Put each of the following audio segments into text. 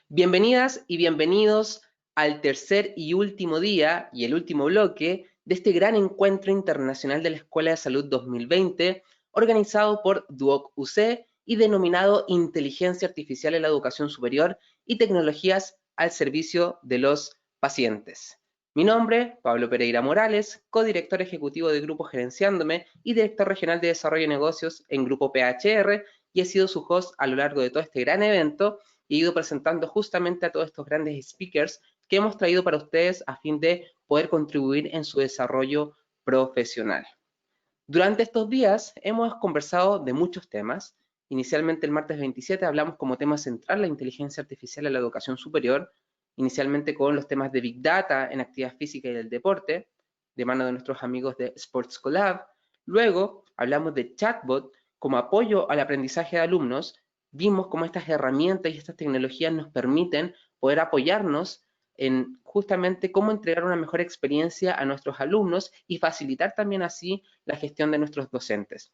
Bienvenidas y bienvenidos al tercer y último día y el último bloque de este gran encuentro internacional de la Escuela de Salud 2020, organizado por Duoc UC y denominado Inteligencia Artificial en la Educación Superior y Tecnologías al Servicio de los Pacientes. Mi nombre, Pablo Pereira Morales, codirector ejecutivo de Grupo Gerenciándome y director regional de Desarrollo de Negocios en Grupo PHR, y he sido su host a lo largo de todo este gran evento y he ido presentando justamente a todos estos grandes speakers que hemos traído para ustedes a fin de poder contribuir en su desarrollo profesional. Durante estos días hemos conversado de muchos temas. Inicialmente el martes 27 hablamos como tema central la inteligencia artificial en la educación superior, inicialmente con los temas de Big Data en actividad física y del deporte, de mano de nuestros amigos de Sports Collab. Luego hablamos de chatbot como apoyo al aprendizaje de alumnos. Vimos cómo estas herramientas y estas tecnologías nos permiten poder apoyarnos en justamente cómo entregar una mejor experiencia a nuestros alumnos y facilitar también así la gestión de nuestros docentes.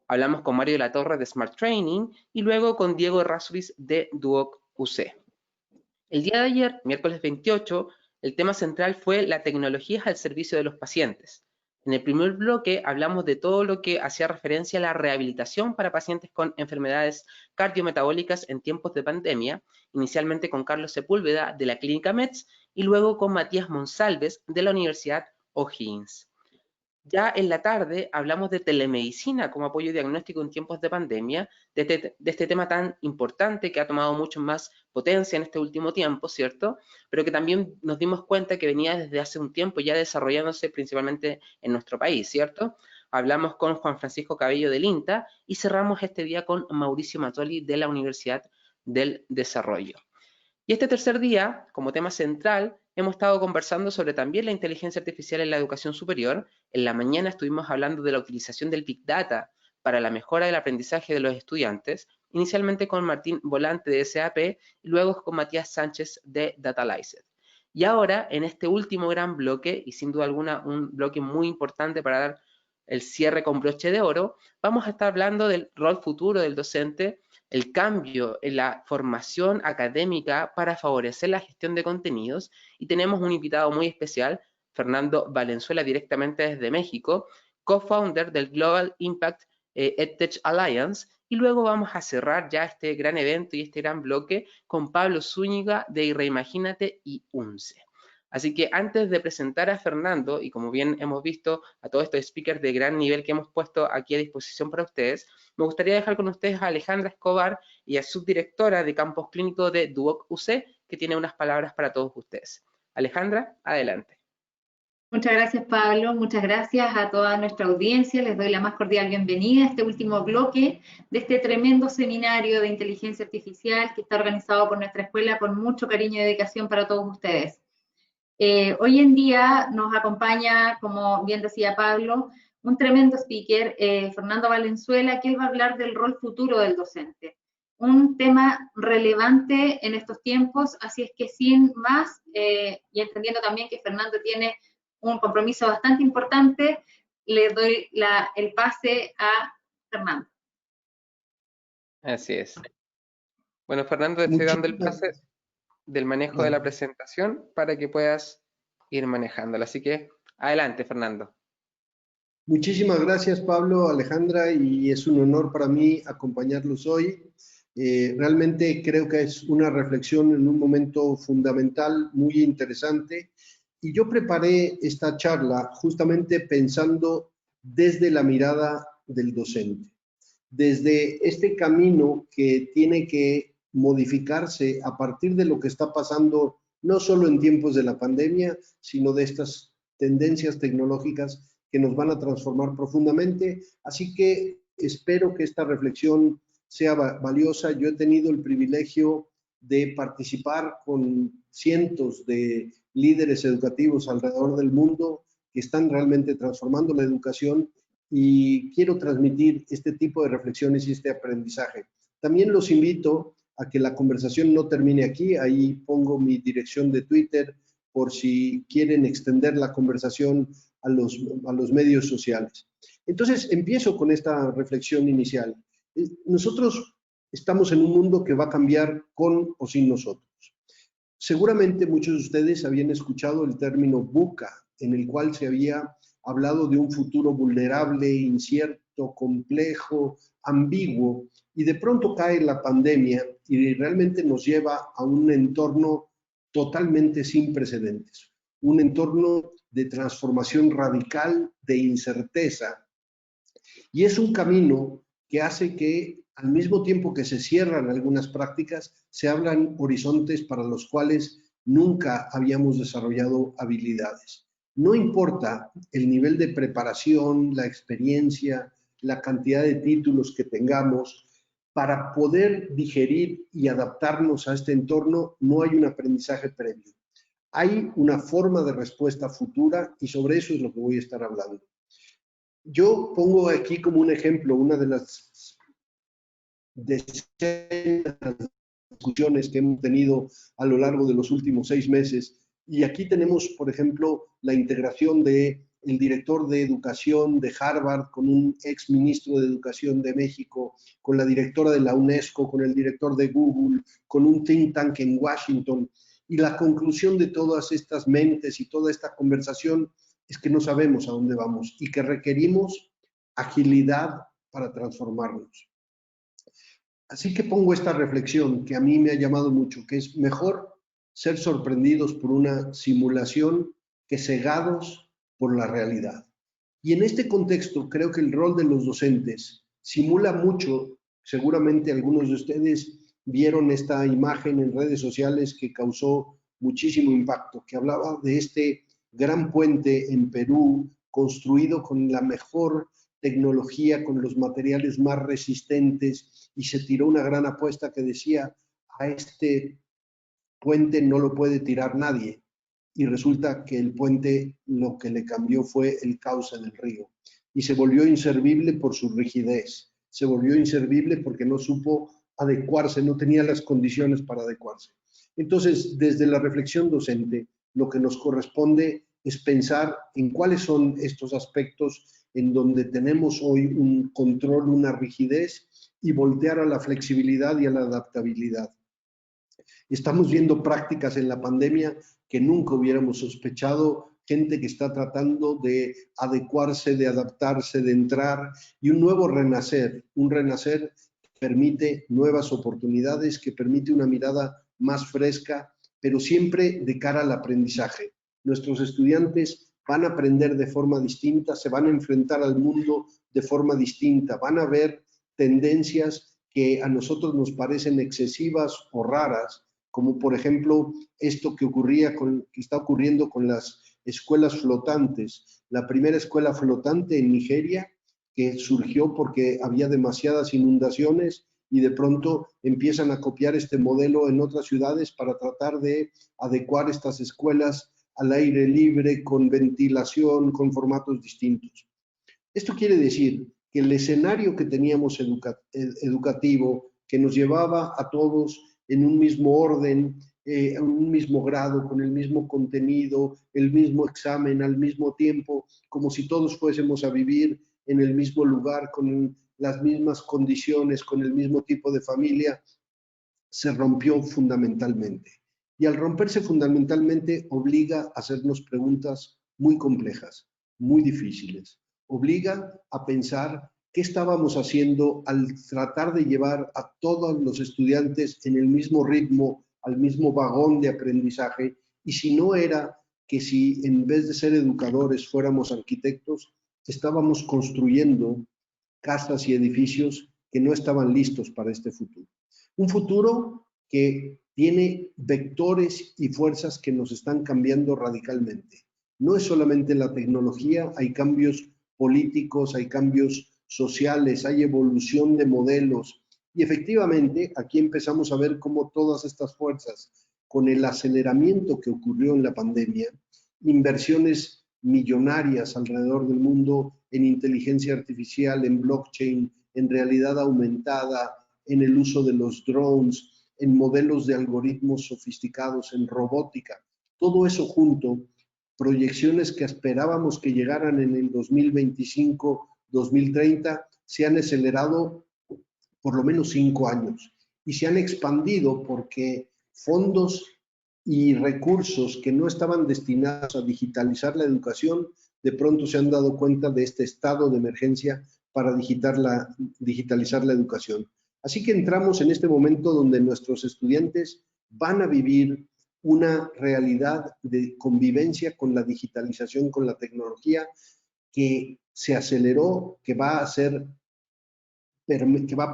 Hablamos con Mario de la Torre de Smart Training y luego con Diego Errázuriz de Duoc UC. El día de ayer, miércoles 28, el tema central fue la tecnología al servicio de los pacientes. En el primer bloque hablamos de todo lo que hacía referencia a la rehabilitación para pacientes con enfermedades cardiometabólicas en tiempos de pandemia, inicialmente con Carlos Sepúlveda de la Clínica METS y luego con Matías Monsalves de la Universidad O'Higgins. Ya en la tarde hablamos de telemedicina como apoyo diagnóstico en tiempos de pandemia, de este tema tan importante que ha tomado mucho más potencia en este último tiempo, ¿cierto? Pero que también nos dimos cuenta que venía desde hace un tiempo ya desarrollándose principalmente en nuestro país, ¿cierto? Hablamos con Juan Francisco Cabello del INTA y cerramos este día con Mauricio Matoli de la Universidad del Desarrollo. Y este tercer día, como tema central, hemos estado conversando sobre también la inteligencia artificial en la educación superior. En la mañana estuvimos hablando de la utilización del Big Data para la mejora del aprendizaje de los estudiantes, inicialmente con Martín Volante de SAP y luego con Matías Sánchez de Datalyzed. Y ahora, en este último gran bloque, y sin duda alguna un bloque muy importante para dar el cierre con broche de oro, vamos a estar hablando del rol futuro del docente, el cambio en la formación académica para favorecer la gestión de contenidos y tenemos un invitado muy especial, Fernando Valenzuela, directamente desde México, co-founder del Global Impact EdTech Alliance, y luego vamos a cerrar ya este gran evento y este gran bloque con Pablo Zúñiga de Reimagínate y UNCE. Así que antes de presentar a Fernando, y como bien hemos visto a todos estos speakers de gran nivel que hemos puesto aquí a disposición para ustedes, me gustaría dejar con ustedes a Alejandra Escobar y a subdirectora de Campus Clínico de Duoc UC, que tiene unas palabras para todos ustedes. Alejandra, adelante. Muchas gracias, Pablo. Muchas gracias a toda nuestra audiencia. Les doy la más cordial bienvenida a este último bloque de este tremendo seminario de inteligencia artificial que está organizado por nuestra escuela con mucho cariño y dedicación para todos ustedes. Hoy en día nos acompaña, como bien decía Pablo, un tremendo speaker, Fernando Valenzuela, que él va a hablar del rol futuro del docente. Un tema relevante en estos tiempos, así es que sin más, y entendiendo también que Fernando tiene un compromiso bastante importante, le doy el pase a Fernando. Así es. Bueno, Fernando, te estoy dando el Muchísimas, pase del manejo de la presentación para que puedas ir manejándola. Así que adelante, Fernando. muchísimas gracias, Pablo, Alejandra, y es un honor para mí acompañarlos hoy. Realmente creo que es una reflexión en un momento fundamental, muy interesante, y yo preparé esta charla justamente pensando desde la mirada del docente, desde este camino que tiene que modificarse a partir de lo que está pasando, no solo en tiempos de la pandemia, sino de estas tendencias tecnológicas que nos van a transformar profundamente. Así que espero que esta reflexión sea valiosa. Yo he tenido el privilegio de participar con cientos de líderes educativos alrededor del mundo que están realmente transformando la educación y quiero transmitir este tipo de reflexiones y este aprendizaje. También los invito a que la conversación no termine aquí. Ahí pongo mi dirección de Twitter por si quieren extender la conversación a los medios sociales. Entonces, empiezo con esta reflexión inicial. Nosotros estamos en un mundo que va a cambiar con o sin nosotros. Seguramente muchos de ustedes habían escuchado el término VUCA, en el cual se había hablado de un futuro vulnerable, incierto, complejo, ambiguo, y de pronto cae la pandemia y realmente nos lleva a un entorno totalmente sin precedentes, un entorno de transformación radical, de incerteza, y es un camino que hace que al mismo tiempo que se cierran algunas prácticas, se abran horizontes para los cuales nunca habíamos desarrollado habilidades. No importa el nivel de preparación, la experiencia, la cantidad de títulos que tengamos, para poder digerir y adaptarnos a este entorno no hay un aprendizaje previo. Hay una forma de respuesta futura y sobre eso es lo que voy a estar hablando. Yo pongo aquí como un ejemplo una de las decenas de discusiones que hemos tenido a lo largo de los últimos 6 meses. Y aquí tenemos, por ejemplo, la integración del director de educación de Harvard con un ex ministro de Educación de México, con la directora de la UNESCO, con el director de Google, con un think tank en Washington. Y la conclusión de todas estas mentes y toda esta conversación es que no sabemos a dónde vamos y que requerimos agilidad para transformarnos. Así que pongo esta reflexión que a mí me ha llamado mucho, que es mejor ser sorprendidos por una simulación que cegados por la realidad. Y en este contexto creo que el rol de los docentes simula mucho, seguramente algunos de ustedes vieron esta imagen en redes sociales que causó muchísimo impacto, que hablaba de este gran puente en Perú construido con la mejor tecnología, con los materiales más resistentes, y se tiró una gran apuesta que decía, a este puente no lo puede tirar nadie. Y resulta que el puente lo que le cambió fue el cauce del río. Y se volvió inservible por su rigidez. Se volvió inservible porque no supo adecuarse, no tenía las condiciones para adecuarse. Entonces, desde la reflexión docente, lo que nos corresponde es pensar en cuáles son estos aspectos en donde tenemos hoy un control, una rigidez, y voltear a la flexibilidad y a la adaptabilidad. Estamos viendo prácticas en la pandemia que nunca hubiéramos sospechado, gente que está tratando de adecuarse, de adaptarse, de entrar, y un nuevo renacer, un renacer que permite nuevas oportunidades, que permite una mirada más fresca, pero siempre de cara al aprendizaje. Nuestros estudiantes van a aprender de forma distinta, se van a enfrentar al mundo de forma distinta, van a ver tendencias que a nosotros nos parecen excesivas o raras, como por ejemplo esto que está ocurriendo con las escuelas flotantes. La primera escuela flotante en Nigeria, que surgió porque había demasiadas inundaciones, y de pronto empiezan a copiar este modelo en otras ciudades para tratar de adecuar estas escuelas al aire libre, con ventilación, con formatos distintos. Esto quiere decir que el escenario que teníamos educativo, que nos llevaba a todos en un mismo orden, en un mismo grado, con el mismo contenido, el mismo examen al mismo tiempo, como si todos fuésemos a vivir en el mismo lugar, con las mismas condiciones, con el mismo tipo de familia, se rompió fundamentalmente. Y al romperse fundamentalmente obliga a hacernos preguntas muy complejas, muy difíciles. Obliga a pensar qué estábamos haciendo al tratar de llevar a todos los estudiantes en el mismo ritmo, al mismo vagón de aprendizaje, y si no era que si en vez de ser educadores fuéramos arquitectos, estábamos construyendo casas y edificios que no estaban listos para este futuro. Un futuro que tiene vectores y fuerzas que nos están cambiando radicalmente. No es solamente la tecnología, hay cambios políticos, hay cambios sociales, hay evolución de modelos. Y efectivamente, aquí empezamos a ver cómo todas estas fuerzas, con el aceleramiento que ocurrió en la pandemia, inversiones millonarias alrededor del mundo en inteligencia artificial, en blockchain, en realidad aumentada, en el uso de los drones, en modelos de algoritmos sofisticados, en robótica. Todo eso junto, proyecciones que esperábamos que llegaran en el 2025, 2030, se han acelerado por lo menos 5 años y se han expandido porque fondos y recursos que no estaban destinados a digitalizar la educación, de pronto se han dado cuenta de este estado de emergencia para digitalizar la educación. Así que entramos en este momento donde nuestros estudiantes van a vivir una realidad de convivencia con la digitalización, con la tecnología, que se aceleró, que va a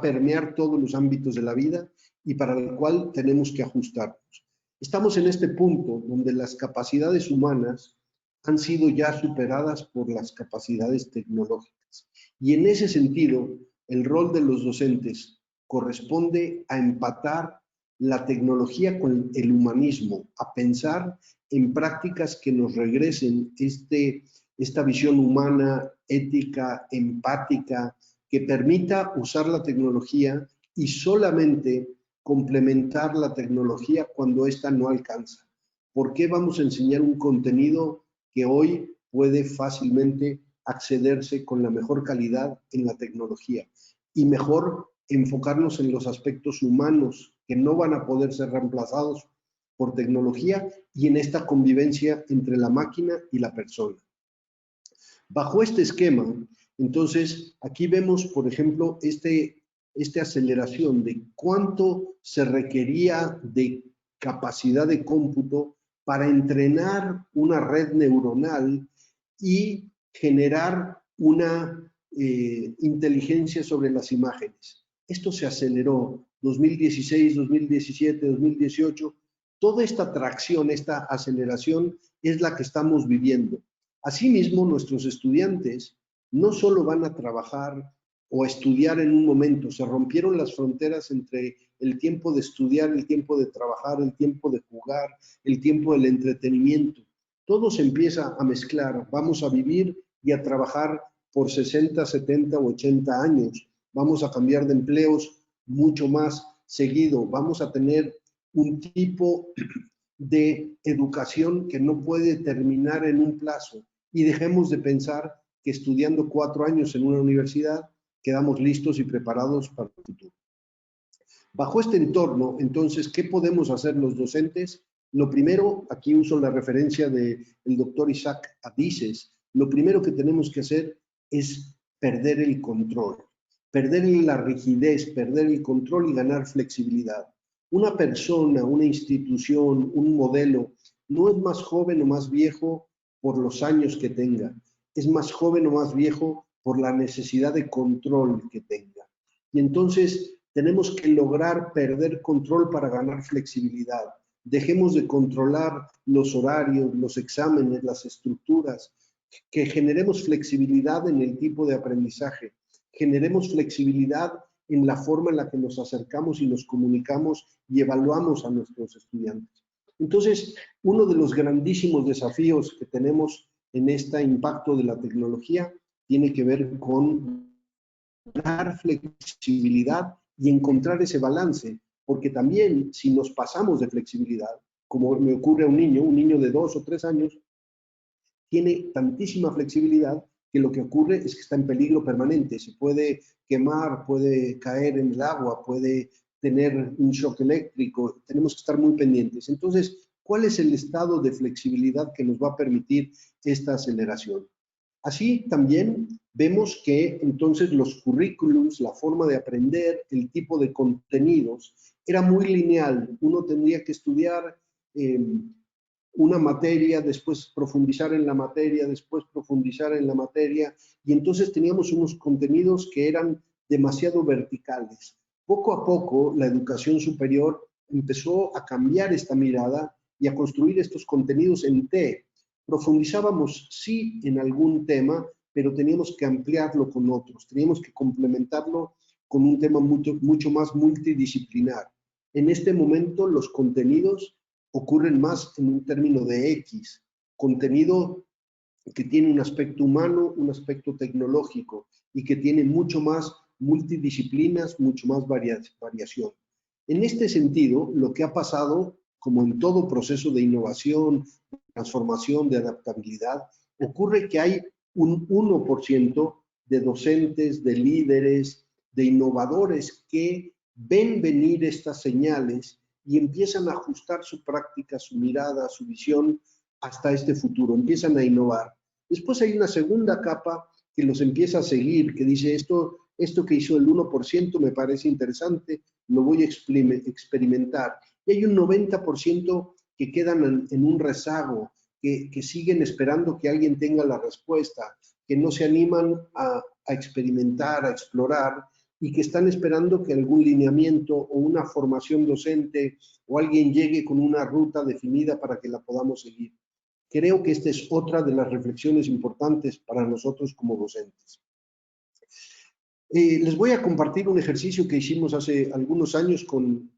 permear todos los ámbitos de la vida y para el cual tenemos que ajustarnos. Estamos en este punto donde las capacidades humanas han sido ya superadas por las capacidades tecnológicas. Y en ese sentido, el rol de los docentes corresponde a empatar la tecnología con el humanismo, a pensar en prácticas que nos regresen esta visión humana, ética, empática, que permita usar la tecnología y solamente complementar la tecnología cuando ésta no alcanza. ¿Por qué vamos a enseñar un contenido que hoy puede fácilmente accederse con la mejor calidad en la tecnología? Y mejor enfocarnos en los aspectos humanos que no van a poder ser reemplazados por tecnología y en esta convivencia entre la máquina y la persona. Bajo este esquema, entonces, aquí vemos, por ejemplo, esta aceleración de cuánto se requería de capacidad de cómputo para entrenar una red neuronal y generar una inteligencia sobre las imágenes. Esto se aceleró 2016, 2017, 2018. Toda esta tracción, esta aceleración es la que estamos viviendo. Asimismo, nuestros estudiantes no solo van a trabajar o a estudiar en un momento, se rompieron las fronteras entre el tiempo de estudiar, el tiempo de trabajar, el tiempo de jugar, el tiempo del entretenimiento. Todo se empieza a mezclar, vamos a vivir y a trabajar por 60, 70 o 80 años, vamos a cambiar de empleos mucho más seguido, vamos a tener un tipo de educación que no puede terminar en un plazo y dejemos de pensar que estudiando 4 años en una universidad quedamos listos y preparados para el futuro. Bajo este entorno, entonces, ¿qué podemos hacer los docentes? Lo primero, aquí uso la referencia del doctor Isaac Adises, lo primero que tenemos que hacer es perder el control, perder la rigidez, perder el control y ganar flexibilidad. Una persona, una institución, un modelo, no es más joven o más viejo por los años que tenga, es más joven o más viejo por la necesidad de control que tenga. Y entonces tenemos que lograr perder control para ganar flexibilidad. Dejemos de controlar los horarios, los exámenes, las estructuras, que generemos flexibilidad en el tipo de aprendizaje, generemos flexibilidad en la forma en la que nos acercamos y nos comunicamos y evaluamos a nuestros estudiantes. Entonces, uno de los grandísimos desafíos que tenemos en este impacto de la tecnología tiene que ver con dar flexibilidad y encontrar ese balance, porque también si nos pasamos de flexibilidad, como me ocurre a un niño de 2 o 3 años, tiene tantísima flexibilidad que lo que ocurre es que está en peligro permanente, se puede quemar, puede caer en el agua, puede tener un shock eléctrico, tenemos que estar muy pendientes. Entonces, ¿cuál es el estado de flexibilidad que nos va a permitir esta aceleración? Así también vemos que entonces los currículums, la forma de aprender, el tipo de contenidos, era muy lineal. Uno tendría que estudiar una materia, después profundizar en la materia, después profundizar en la materia, y entonces teníamos unos contenidos que eran demasiado verticales. Poco a poco, la educación superior empezó a cambiar esta mirada y a construir estos contenidos en T. Profundizábamos, sí, en algún tema, pero teníamos que ampliarlo con otros, teníamos que complementarlo con un tema mucho más multidisciplinar. En este momento, los contenidos ocurren más en un término de X, contenido que tiene un aspecto humano, un aspecto tecnológico y que tiene mucho más multidisciplinas, mucho más variación. En este sentido, lo que ha pasado, como en todo proceso de innovación, transformación, de adaptabilidad, ocurre que hay un 1% de docentes, de líderes, de innovadores que ven venir estas señales y empiezan a ajustar su práctica, su mirada, su visión hasta este futuro, empiezan a innovar. Después hay una segunda capa que los empieza a seguir, que dice esto que hizo el 1% me parece interesante, lo voy a experimentar. Y hay un 90% que quedan en un rezago, que siguen esperando que alguien tenga la respuesta, que no se animan a experimentar, a explorar, y que están esperando que algún lineamiento o una formación docente o alguien llegue con una ruta definida para que la podamos seguir. Creo que esta es otra de las reflexiones importantes para nosotros como docentes. Les voy a compartir un ejercicio que hicimos hace algunos años con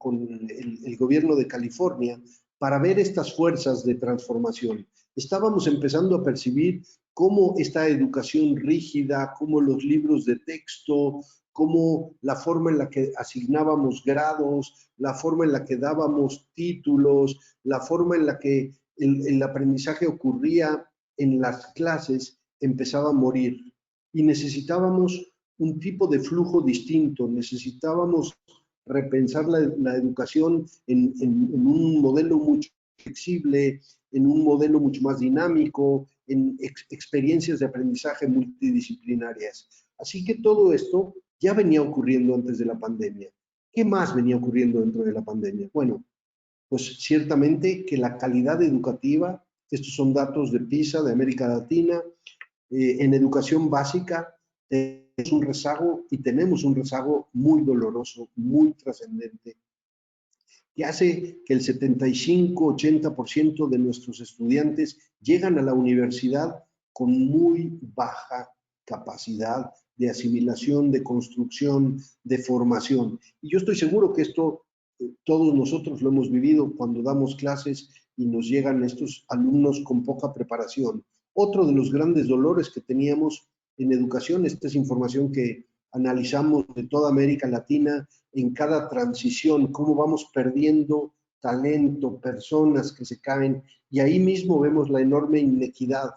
el gobierno de California para ver estas fuerzas de transformación. Estábamos empezando a percibir cómo esta educación rígida, cómo los libros de texto, cómo la forma en la que asignábamos grados, la forma en la que dábamos títulos, la forma en la que el aprendizaje ocurría en las clases empezaba a morir. Y necesitábamos un tipo de flujo distinto, necesitábamos repensar la educación en un modelo mucho más flexible, en un modelo mucho más dinámico, en experiencias de aprendizaje multidisciplinarias. Así que todo esto ya venía ocurriendo antes de la pandemia. ¿Qué más venía ocurriendo dentro de la pandemia? Bueno, pues ciertamente que la calidad educativa, estos son datos de PISA, de América Latina, en educación básica, es un rezago y tenemos un rezago muy doloroso, muy trascendente, que hace que el 75-80% de nuestros estudiantes llegan a la universidad con muy baja capacidad de asimilación, de construcción, de formación. Y yo estoy seguro que esto todos nosotros lo hemos vivido cuando damos clases y nos llegan estos alumnos con poca preparación. Otro de los grandes dolores que teníamos en educación, esta es información que analizamos de toda América Latina, en cada transición, cómo vamos perdiendo talento, personas que se caen, y ahí mismo vemos la enorme inequidad.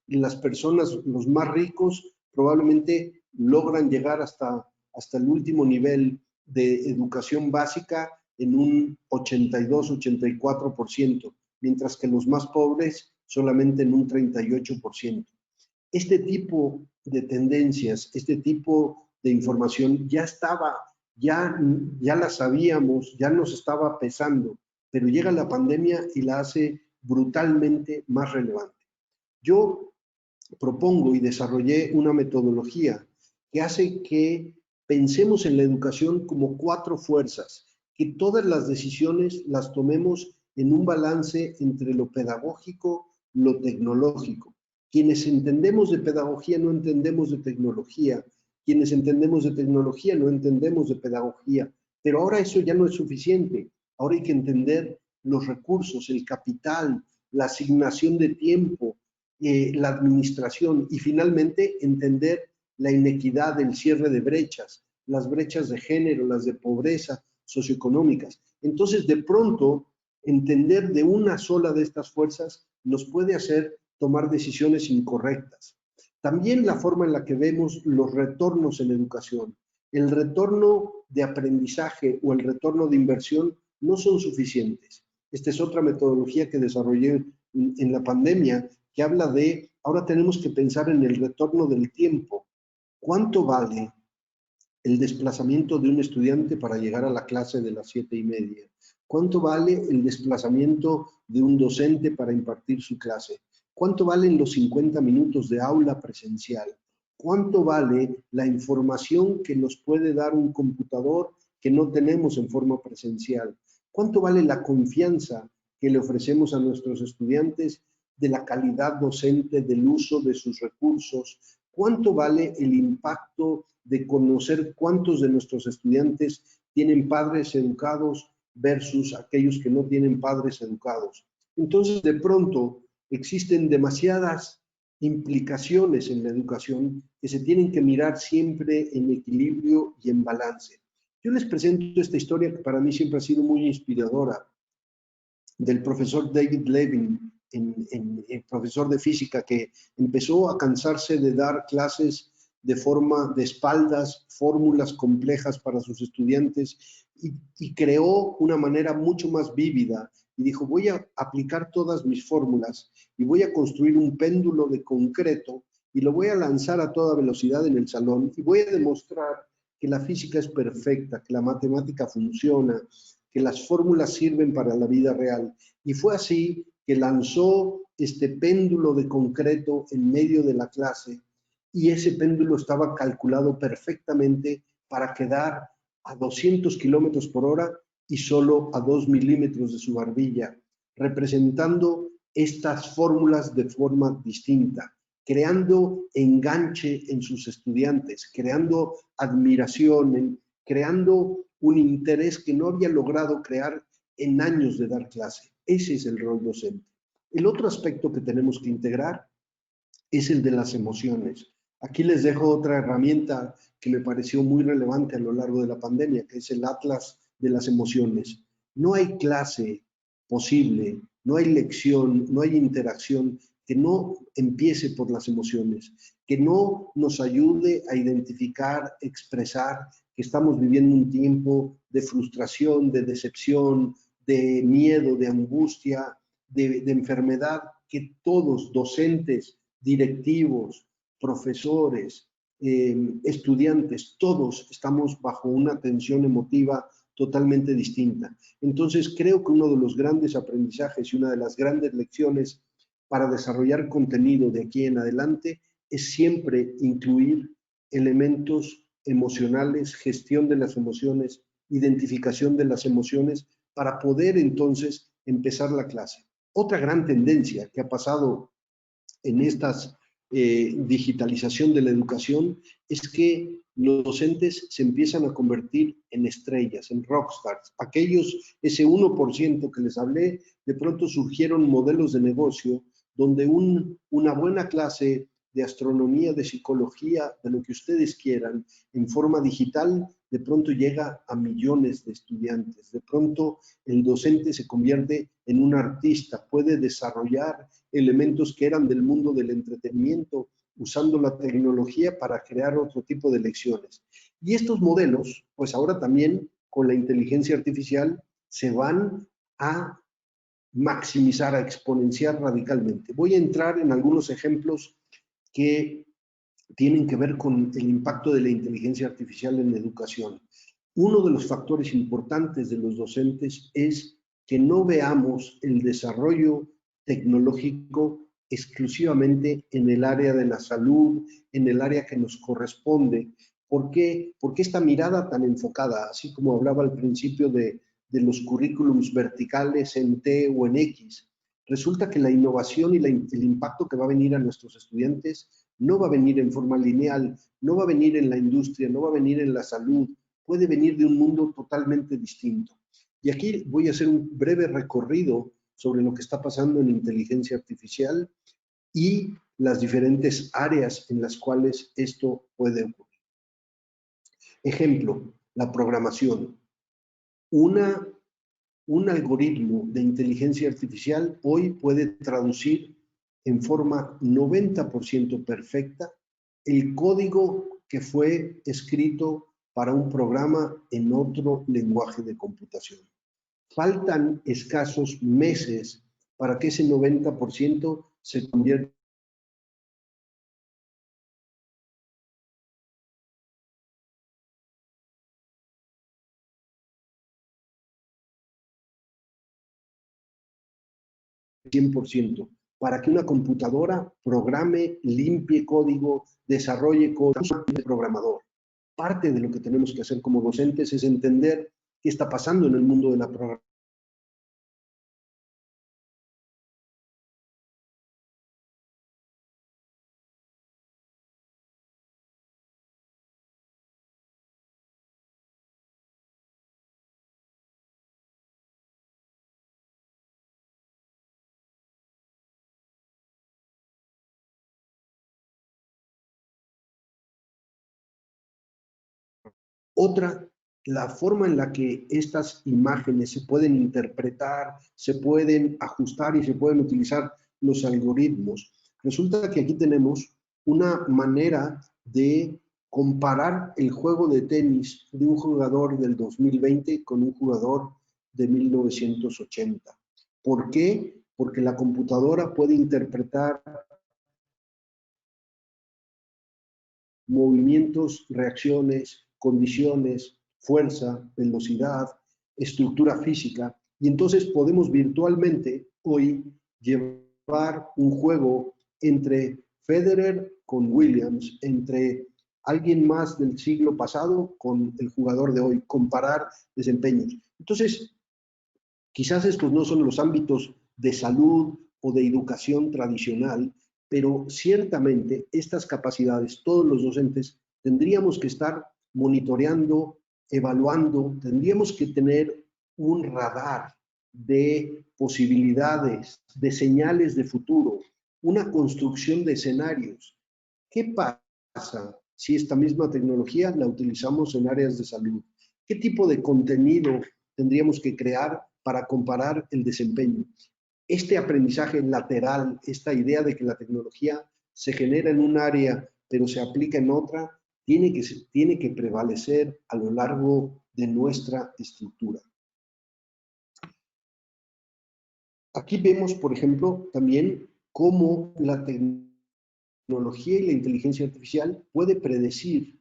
Las personas, los más ricos, probablemente logran llegar hasta el último nivel de educación básica en un 82-84%, mientras que los más pobres solamente en un 38%. Este tipo de tendencias, este tipo de información ya estaba, ya la sabíamos, ya nos estaba pesando, pero llega la pandemia y la hace brutalmente más relevante. Yo propongo y desarrollé una metodología que hace que pensemos en la educación como 4 fuerzas, que todas las decisiones las tomemos en un balance entre lo pedagógico, lo tecnológico. Quienes entendemos de pedagogía no entendemos de tecnología, quienes entendemos de tecnología no entendemos de pedagogía, pero ahora eso ya no es suficiente, ahora hay que entender los recursos, el capital, la asignación de tiempo, la administración y finalmente entender la inequidad, el cierre de brechas, las brechas de género, las de pobreza socioeconómicas. Entonces, de pronto, entender de una sola de estas fuerzas nos puede hacer tomar decisiones incorrectas. También la forma en la que vemos los retornos en educación. El retorno de aprendizaje o el retorno de inversión no son suficientes. Esta es otra metodología que desarrollé en la pandemia, que habla de, ahora tenemos que pensar en el retorno del tiempo. ¿Cuánto vale el desplazamiento de un estudiante para llegar a la clase de las 7:30? ¿Cuánto vale el desplazamiento de un docente para impartir su clase? ¿Cuánto valen los 50 minutos de aula presencial? ¿Cuánto vale la información que nos puede dar un computador que no tenemos en forma presencial? ¿Cuánto vale la confianza que le ofrecemos a nuestros estudiantes de la calidad docente, del uso de sus recursos? ¿Cuánto vale el impacto de conocer cuántos de nuestros estudiantes tienen padres educados versus aquellos que no tienen padres educados? Entonces, de pronto, existen demasiadas implicaciones en la educación que se tienen que mirar siempre en equilibrio y en balance. Yo les presento esta historia que para mí siempre ha sido muy inspiradora, del profesor David Levin, profesor de física, que empezó a cansarse de dar clases de forma de espaldas, fórmulas complejas para sus estudiantes y creó una manera mucho más vívida y dijo, voy a aplicar todas mis fórmulas y voy a construir un péndulo de concreto y lo voy a lanzar a toda velocidad en el salón y voy a demostrar que la física es perfecta, que la matemática funciona, que las fórmulas sirven para la vida real. Y fue así que lanzó este péndulo de concreto en medio de la clase y ese péndulo estaba calculado perfectamente para quedar a 200 kilómetros por hora y solo a 2 milímetros de su barbilla, representando estas fórmulas de forma distinta, creando enganche en sus estudiantes, creando admiración, creando un interés que no había logrado crear en años de dar clase. Ese es el rol docente. El otro aspecto que tenemos que integrar es el de las emociones. Aquí les dejo otra herramienta que me pareció muy relevante a lo largo de la pandemia, que es el Atlas de las Emociones. No hay clase posible, no hay lección, no hay interacción que no empiece por las emociones, que no nos ayude a identificar, expresar que estamos viviendo un tiempo de frustración, de decepción, de miedo, de angustia, de enfermedad, que todos, docentes, directivos, profesores, estudiantes, todos estamos bajo una tensión emotiva totalmente distinta. Entonces, creo que uno de los grandes aprendizajes y una de las grandes lecciones para desarrollar contenido de aquí en adelante es siempre incluir elementos emocionales, gestión de las emociones, identificación de las emociones, para poder entonces empezar la clase. Otra gran tendencia que ha pasado en esta digitalización de la educación es que los docentes se empiezan a convertir en estrellas, en rockstars. Aquellos, ese 1% que les hablé, de pronto surgieron modelos de negocio donde una buena clase de astronomía, de psicología, de lo que ustedes quieran, en forma digital, de pronto llega a millones de estudiantes. De pronto el docente se convierte en un artista, puede desarrollar elementos que eran del mundo del entretenimiento, usando la tecnología para crear otro tipo de lecciones. Y estos modelos, pues ahora también con la inteligencia artificial, se van a maximizar, a exponenciar radicalmente. Voy a entrar en algunos ejemplos que tienen que ver con el impacto de la inteligencia artificial en la educación. Uno de los factores importantes de los docentes es que no veamos el desarrollo tecnológico exclusivamente en el área de la salud, en el área que nos corresponde. ¿Por qué? Porque esta mirada tan enfocada, así como hablaba al principio de los currículums verticales en T o en X, resulta que la innovación y el impacto que va a venir a nuestros estudiantes no va a venir en forma lineal, no va a venir en la industria, no va a venir en la salud, puede venir de un mundo totalmente distinto. Y aquí voy a hacer un breve recorrido sobre lo que está pasando en inteligencia artificial y las diferentes áreas en las cuales esto puede ocurrir. Ejemplo, la programación. Un algoritmo de inteligencia artificial hoy puede traducir en forma 90% perfecta el código que fue escrito para un programa en otro lenguaje de computación. Faltan escasos meses para que ese 90% se convierta en 100%, para que una computadora programe, limpie código, desarrolle código de programador. Parte de lo que tenemos que hacer como docentes es entender qué está pasando en el mundo de la programación. Otra, la forma en la que estas imágenes se pueden interpretar, se pueden ajustar y se pueden utilizar los algoritmos. Resulta que aquí tenemos una manera de comparar el juego de tenis de un jugador del 2020 con un jugador de 1980. ¿Por qué? Porque la computadora puede interpretar movimientos, reacciones, condiciones, fuerza, velocidad, estructura física, y entonces podemos virtualmente hoy llevar un juego entre Federer con Williams, entre alguien más del siglo pasado con el jugador de hoy, comparar desempeños. Entonces, quizás estos no son los ámbitos de salud o de educación tradicional, pero ciertamente estas capacidades, todos los docentes tendríamos que estar monitoreando, evaluando, tendríamos que tener un radar de posibilidades, de señales de futuro, una construcción de escenarios. ¿Qué pasa si esta misma tecnología la utilizamos en áreas de salud? ¿Qué tipo de contenido tendríamos que crear para comparar el desempeño? Este aprendizaje lateral, esta idea de que la tecnología se genera en un área pero se aplica en otra, tiene que prevalecer a lo largo de nuestra estructura. Aquí vemos, por ejemplo, también cómo la tecnología y la inteligencia artificial puede predecir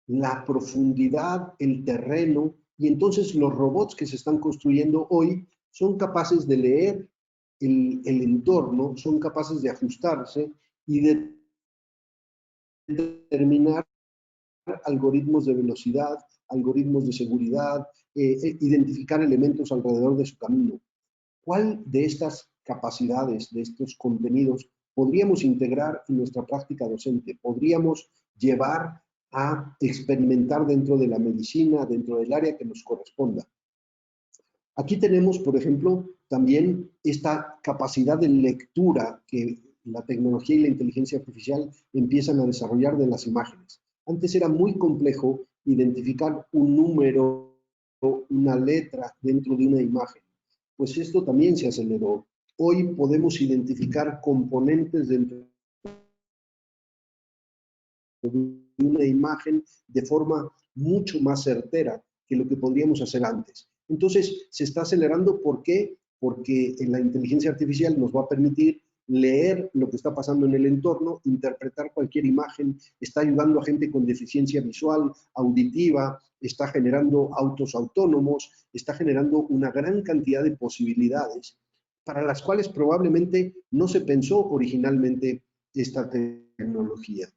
la profundidad, el terreno, y entonces los robots que se están construyendo hoy son capaces de leer el entorno, son capaces de ajustarse y de determinar algoritmos de velocidad, algoritmos de seguridad, identificar elementos alrededor de su camino. ¿Cuál de estas capacidades, de estos contenidos, podríamos integrar en nuestra práctica docente? ¿Podríamos llevar a experimentar dentro de la medicina, dentro del área que nos corresponda? Aquí tenemos, por ejemplo, también esta capacidad de lectura que la tecnología y la inteligencia artificial empiezan a desarrollar de las imágenes. Antes era muy complejo identificar un número, una letra dentro de una imagen. Pues esto también se aceleró. Hoy podemos identificar componentes dentro de una imagen de forma mucho más certera que lo que podríamos hacer antes. Entonces, se está acelerando. ¿Por qué? Porque la inteligencia artificial nos va a permitir leer lo que está pasando en el entorno, interpretar cualquier imagen, está ayudando a gente con deficiencia visual, auditiva, está generando autos autónomos, está generando una gran cantidad de posibilidades para las cuales probablemente no se pensó originalmente esta tecnología.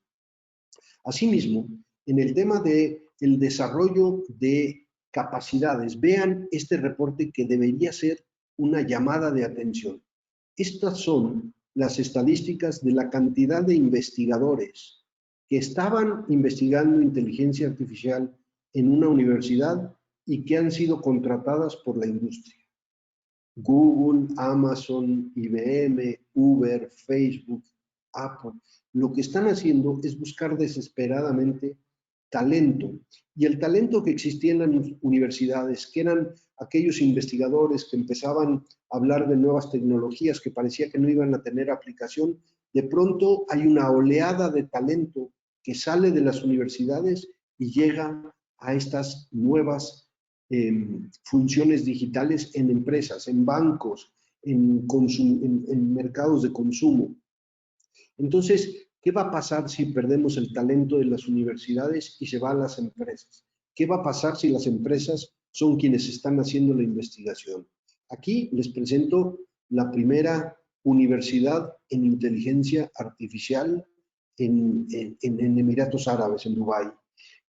Asimismo, en el tema del desarrollo de capacidades, vean este reporte que debería ser una llamada de atención. Estas son las estadísticas de la cantidad de investigadores que estaban investigando inteligencia artificial en una universidad y que han sido contratadas por la industria. Google, Amazon, IBM, Uber, Facebook, Apple. Lo que están haciendo es buscar desesperadamente talento. Y el talento que existía en las universidades, que eran aquellos investigadores que empezaban a hablar de nuevas tecnologías que parecía que no iban a tener aplicación, de pronto hay una oleada de talento que sale de las universidades y llega a estas nuevas funciones digitales en empresas, en bancos, en mercados de consumo. Entonces, ¿qué va a pasar si perdemos el talento de las universidades y se va a las empresas? ¿Qué va a pasar si las empresas son quienes están haciendo la investigación? Aquí les presento la primera universidad en inteligencia artificial en Emiratos Árabes, en Dubái.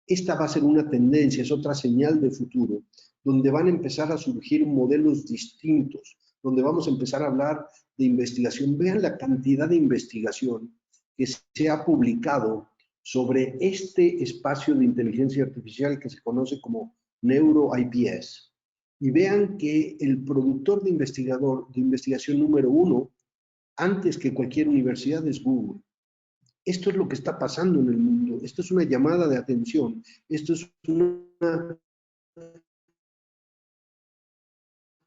Esta va a ser una tendencia, es otra señal de futuro, donde van a empezar a surgir modelos distintos, donde vamos a empezar a hablar de investigación. Vean la cantidad de investigación que se ha publicado sobre este espacio de inteligencia artificial que se conoce como NeuroIPS. Y vean que el productor de investigación número uno, antes que cualquier universidad, es Google. Esto es lo que está pasando en el mundo. Esto es una llamada de atención. Esto es una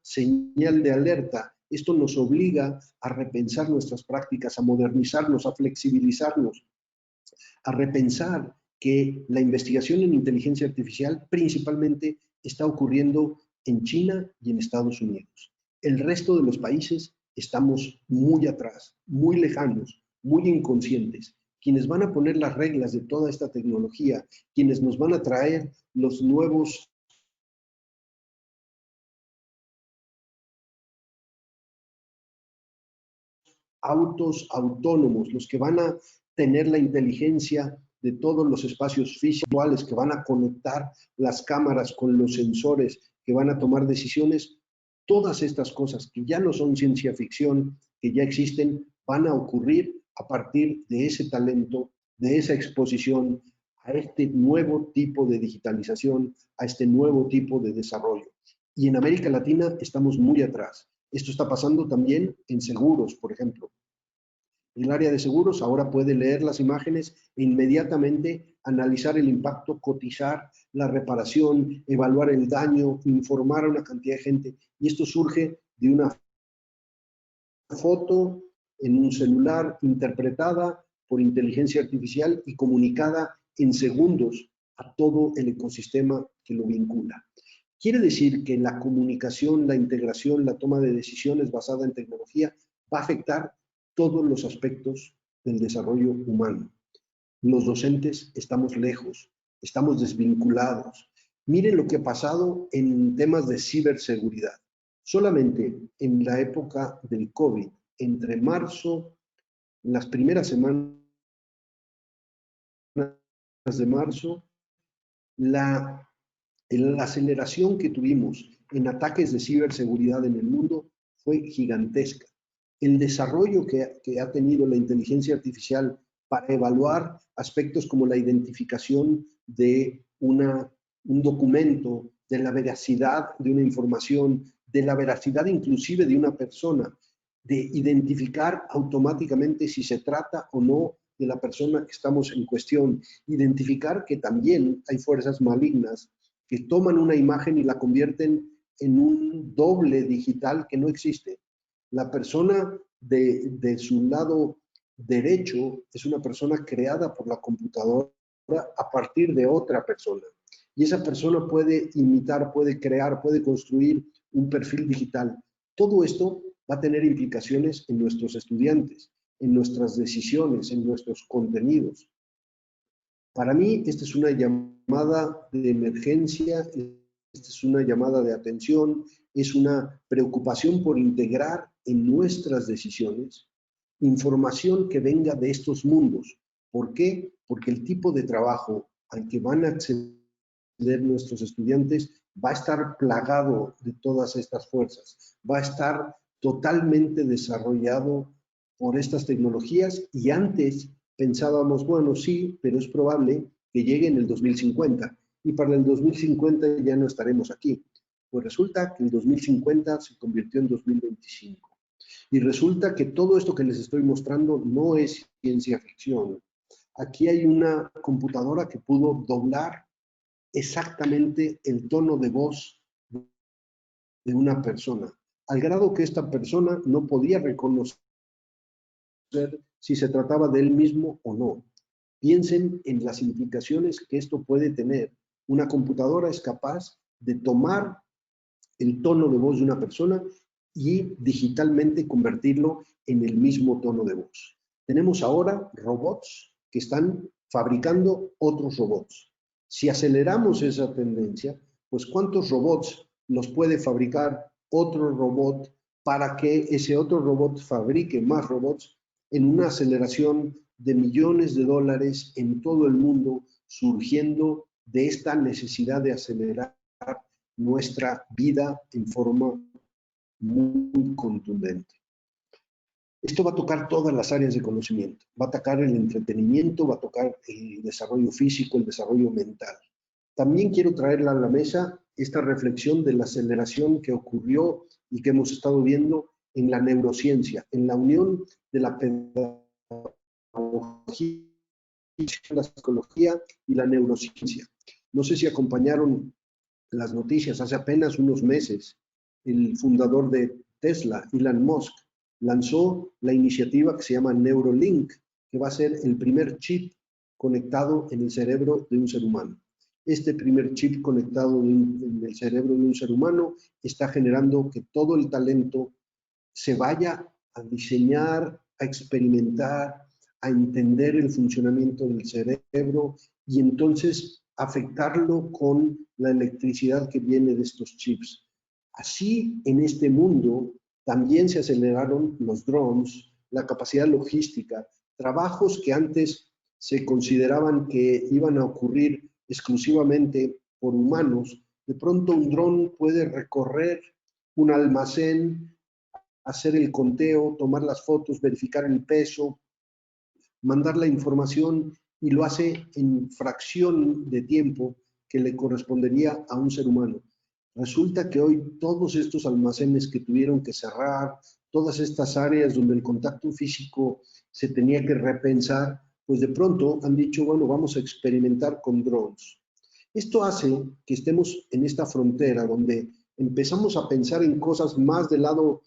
señal de alerta. Esto nos obliga a repensar nuestras prácticas, a modernizarnos, a flexibilizarnos. a repensar que la investigación en inteligencia artificial principalmente está ocurriendo en China y en Estados Unidos. El resto de los países estamos muy atrás, muy lejanos, muy inconscientes. Quienes van a poner las reglas de toda esta tecnología, quienes nos van a traer los nuevos autos autónomos, los que van a tener la inteligencia de todos los espacios físicos, que van a conectar las cámaras con los sensores, que van a tomar decisiones, todas estas cosas que ya no son ciencia ficción, que ya existen, van a ocurrir a partir de ese talento, de esa exposición a este nuevo tipo de digitalización, a este nuevo tipo de desarrollo. Y en América Latina estamos muy atrás. Esto está pasando también en seguros, por ejemplo. El área de seguros ahora puede leer las imágenes e inmediatamente analizar el impacto, cotizar la reparación, evaluar el daño, informar a una cantidad de gente. Y esto surge de una foto en un celular interpretada por inteligencia artificial y comunicada en segundos a todo el ecosistema que lo vincula. Quiere decir que la comunicación, la integración, la toma de decisiones basada en tecnología va a afectar todos los aspectos del desarrollo humano. Los docentes estamos lejos, estamos desvinculados. Miren lo que ha pasado en temas de ciberseguridad. Solamente en la época del COVID, entre marzo, las primeras semanas de marzo, la aceleración que tuvimos en ataques de ciberseguridad en el mundo fue gigantesca. El desarrollo que ha tenido la inteligencia artificial para evaluar aspectos como la identificación de un documento, de la veracidad de una información, de la veracidad inclusive de una persona, de identificar automáticamente si se trata o no de la persona que estamos en cuestión, identificar que también hay fuerzas malignas que toman una imagen y la convierten en un doble digital que no existe. La persona de su lado derecho es una persona creada por la computadora a partir de otra persona. Y esa persona puede imitar, puede crear, puede construir un perfil digital. Todo esto va a tener implicaciones en nuestros estudiantes, en nuestras decisiones, en nuestros contenidos. Para mí, esta es una llamada de emergencia, esta es una llamada de atención, es una preocupación por integrar en nuestras decisiones información que venga de estos mundos. ¿Por qué? Porque el tipo de trabajo al que van a acceder nuestros estudiantes va a estar plagado de todas estas fuerzas, va a estar totalmente desarrollado por estas tecnologías y antes pensábamos, bueno, sí, pero es probable que llegue en el 2050 y para el 2050 ya no estaremos aquí. Pues resulta que el 2050 se convirtió en 2025 y resulta que todo esto que les estoy mostrando no es ciencia ficción. Aquí hay una computadora que pudo doblar exactamente el tono de voz de una persona, al grado que esta persona no podía reconocer si se trataba de él mismo o no. Piensen en las implicaciones que esto puede tener. Una computadora es capaz de tomar el tono de voz de una persona y digitalmente convertirlo en el mismo tono de voz. Tenemos ahora robots que están fabricando otros robots. Si aceleramos esa tendencia, pues ¿cuántos robots los puede fabricar otro robot para que ese otro robot fabrique más robots en una aceleración de millones de dólares en todo el mundo, surgiendo de esta necesidad de acelerar nuestra vida en forma muy contundente? Esto va a tocar todas las áreas de conocimiento, va a tocar el entretenimiento, va a tocar el desarrollo físico, el desarrollo mental. También quiero traerle a la mesa esta reflexión de la aceleración que ocurrió y que hemos estado viendo en la neurociencia, en la unión de la pedagogía, la psicología y la neurociencia. No sé si acompañaron las noticias, hace apenas unos meses, el fundador de Tesla, Elon Musk, lanzó la iniciativa que se llama Neuralink, que va a ser el primer chip conectado en el cerebro de un ser humano. Este primer chip conectado en el cerebro de un ser humano está generando que todo el talento se vaya a diseñar, a experimentar, a entender el funcionamiento del cerebro y entonces afectarlo con la electricidad que viene de estos chips. Así, en este mundo, también se aceleraron los drones, la capacidad logística, trabajos que antes se consideraban que iban a ocurrir exclusivamente por humanos. De pronto un dron puede recorrer un almacén, hacer el conteo, tomar las fotos, verificar el peso, mandar la información y lo hace en fracción de tiempo que le correspondería a un ser humano. Resulta que hoy todos estos almacenes que tuvieron que cerrar, todas estas áreas donde el contacto físico se tenía que repensar, pues de pronto han dicho, bueno, vamos a experimentar con drones. Esto hace que estemos en esta frontera donde empezamos a pensar en cosas más del lado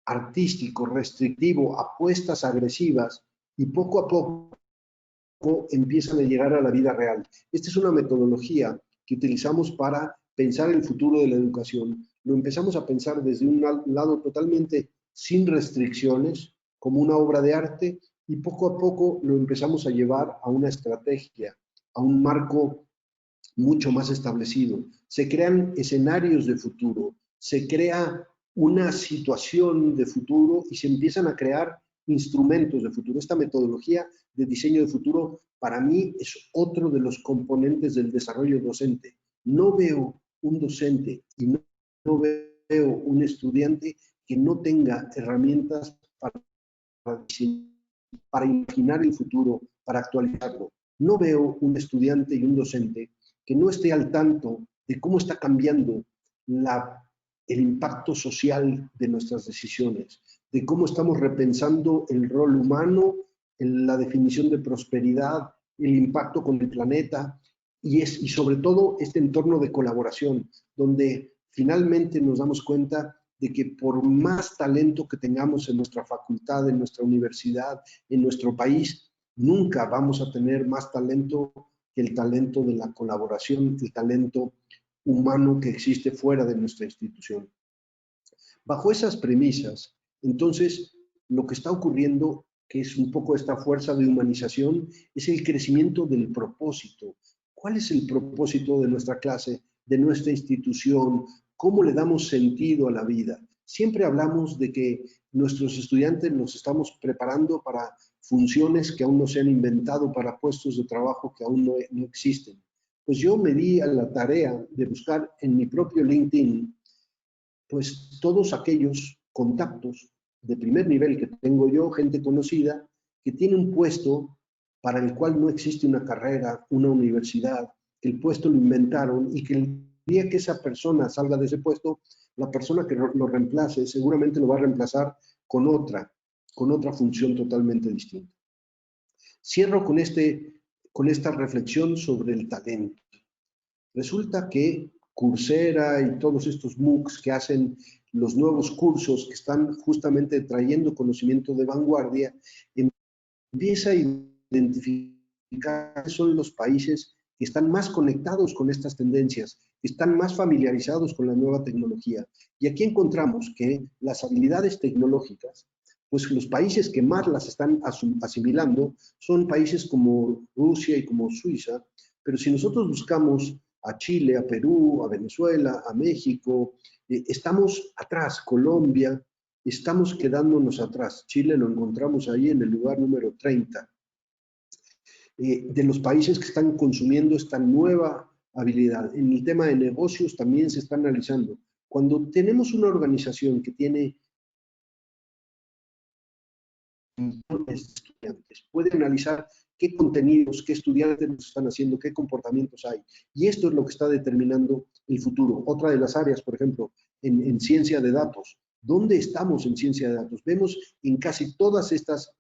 artístico, restrictivo, apuestas agresivas, y poco a poco empiezan a llegar a la vida real. Esta es una metodología que utilizamos para pensar el futuro de la educación. Lo empezamos a pensar desde un lado totalmente sin restricciones, como una obra de arte, y poco a poco lo empezamos a llevar a una estrategia, a un marco mucho más establecido. Se crean escenarios de futuro, se crea una situación de futuro y se empiezan a crear instrumentos de futuro. Esta metodología de diseño de futuro para mí es otro de los componentes del desarrollo docente. No veo un docente y no veo un estudiante que no tenga herramientas para imaginar el futuro, para actualizarlo. No veo un estudiante y un docente que no esté al tanto de cómo está cambiando el impacto social de nuestras decisiones, de cómo estamos repensando el rol humano, en la definición de prosperidad, el impacto con el planeta y sobre todo este entorno de colaboración, donde finalmente nos damos cuenta de que por más talento que tengamos en nuestra facultad, en nuestra universidad, en nuestro país, nunca vamos a tener más talento que el talento de la colaboración, el talento humano que existe fuera de nuestra institución. Bajo esas premisas, entonces, lo que está ocurriendo, que es un poco esta fuerza de humanización, es el crecimiento del propósito. ¿Cuál es el propósito de nuestra clase, de nuestra institución? ¿Cómo le damos sentido a la vida? Siempre hablamos de que nuestros estudiantes nos estamos preparando para funciones que aún no se han inventado, para puestos de trabajo que aún no existen. Pues yo me di a la tarea de buscar en mi propio LinkedIn pues todos aquellos contactos de primer nivel que tengo yo, gente conocida, que tiene un puesto para el cual no existe una carrera, una universidad, que el puesto lo inventaron y que el día que esa persona salga de ese puesto, la persona que lo reemplace seguramente lo va a reemplazar con otra función totalmente distinta. Cierro con esta reflexión sobre el talento. Resulta que Coursera y todos estos MOOCs que hacen los nuevos cursos que están justamente trayendo conocimiento de vanguardia, empieza a identificar cuáles son los países que están más conectados con estas tendencias, que están más familiarizados con la nueva tecnología. Y aquí encontramos que las habilidades tecnológicas, pues los países que más las están asimilando son países como Rusia y como Suiza, pero si nosotros buscamos a Chile, a Perú, a Venezuela, a México, estamos atrás, Colombia, estamos quedándonos atrás. Chile lo encontramos ahí en el lugar número 30. De los países que están consumiendo esta nueva habilidad. En el tema de negocios también se está analizando. Cuando tenemos una organización que tiene estudiantes, puede analizar qué contenidos, qué estudiantes nos están haciendo, qué comportamientos hay. Y esto es lo que está determinando el futuro. Otra de las áreas, por ejemplo, en ciencia de datos. ¿Dónde estamos en ciencia de datos? Vemos en casi todas estas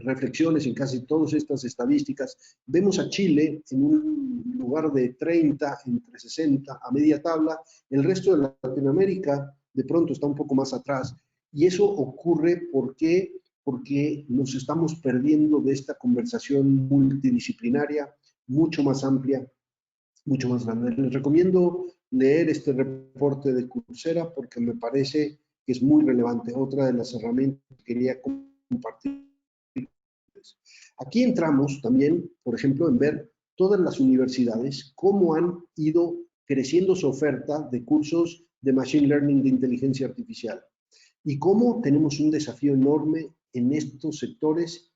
reflexiones, en casi todas estas estadísticas, vemos a Chile en un lugar de 30, entre 60, a media tabla. El resto de Latinoamérica de pronto está un poco más atrás. Y eso ocurre porque porque nos estamos perdiendo de esta conversación multidisciplinaria, mucho más amplia, mucho más grande. Les recomiendo leer este reporte de Coursera porque me parece que es muy relevante. Otra de las herramientas que quería compartir. Aquí entramos también, por ejemplo, en ver todas las universidades, cómo han ido creciendo su oferta de cursos de Machine Learning, de inteligencia artificial, y cómo tenemos un desafío enorme en estos sectores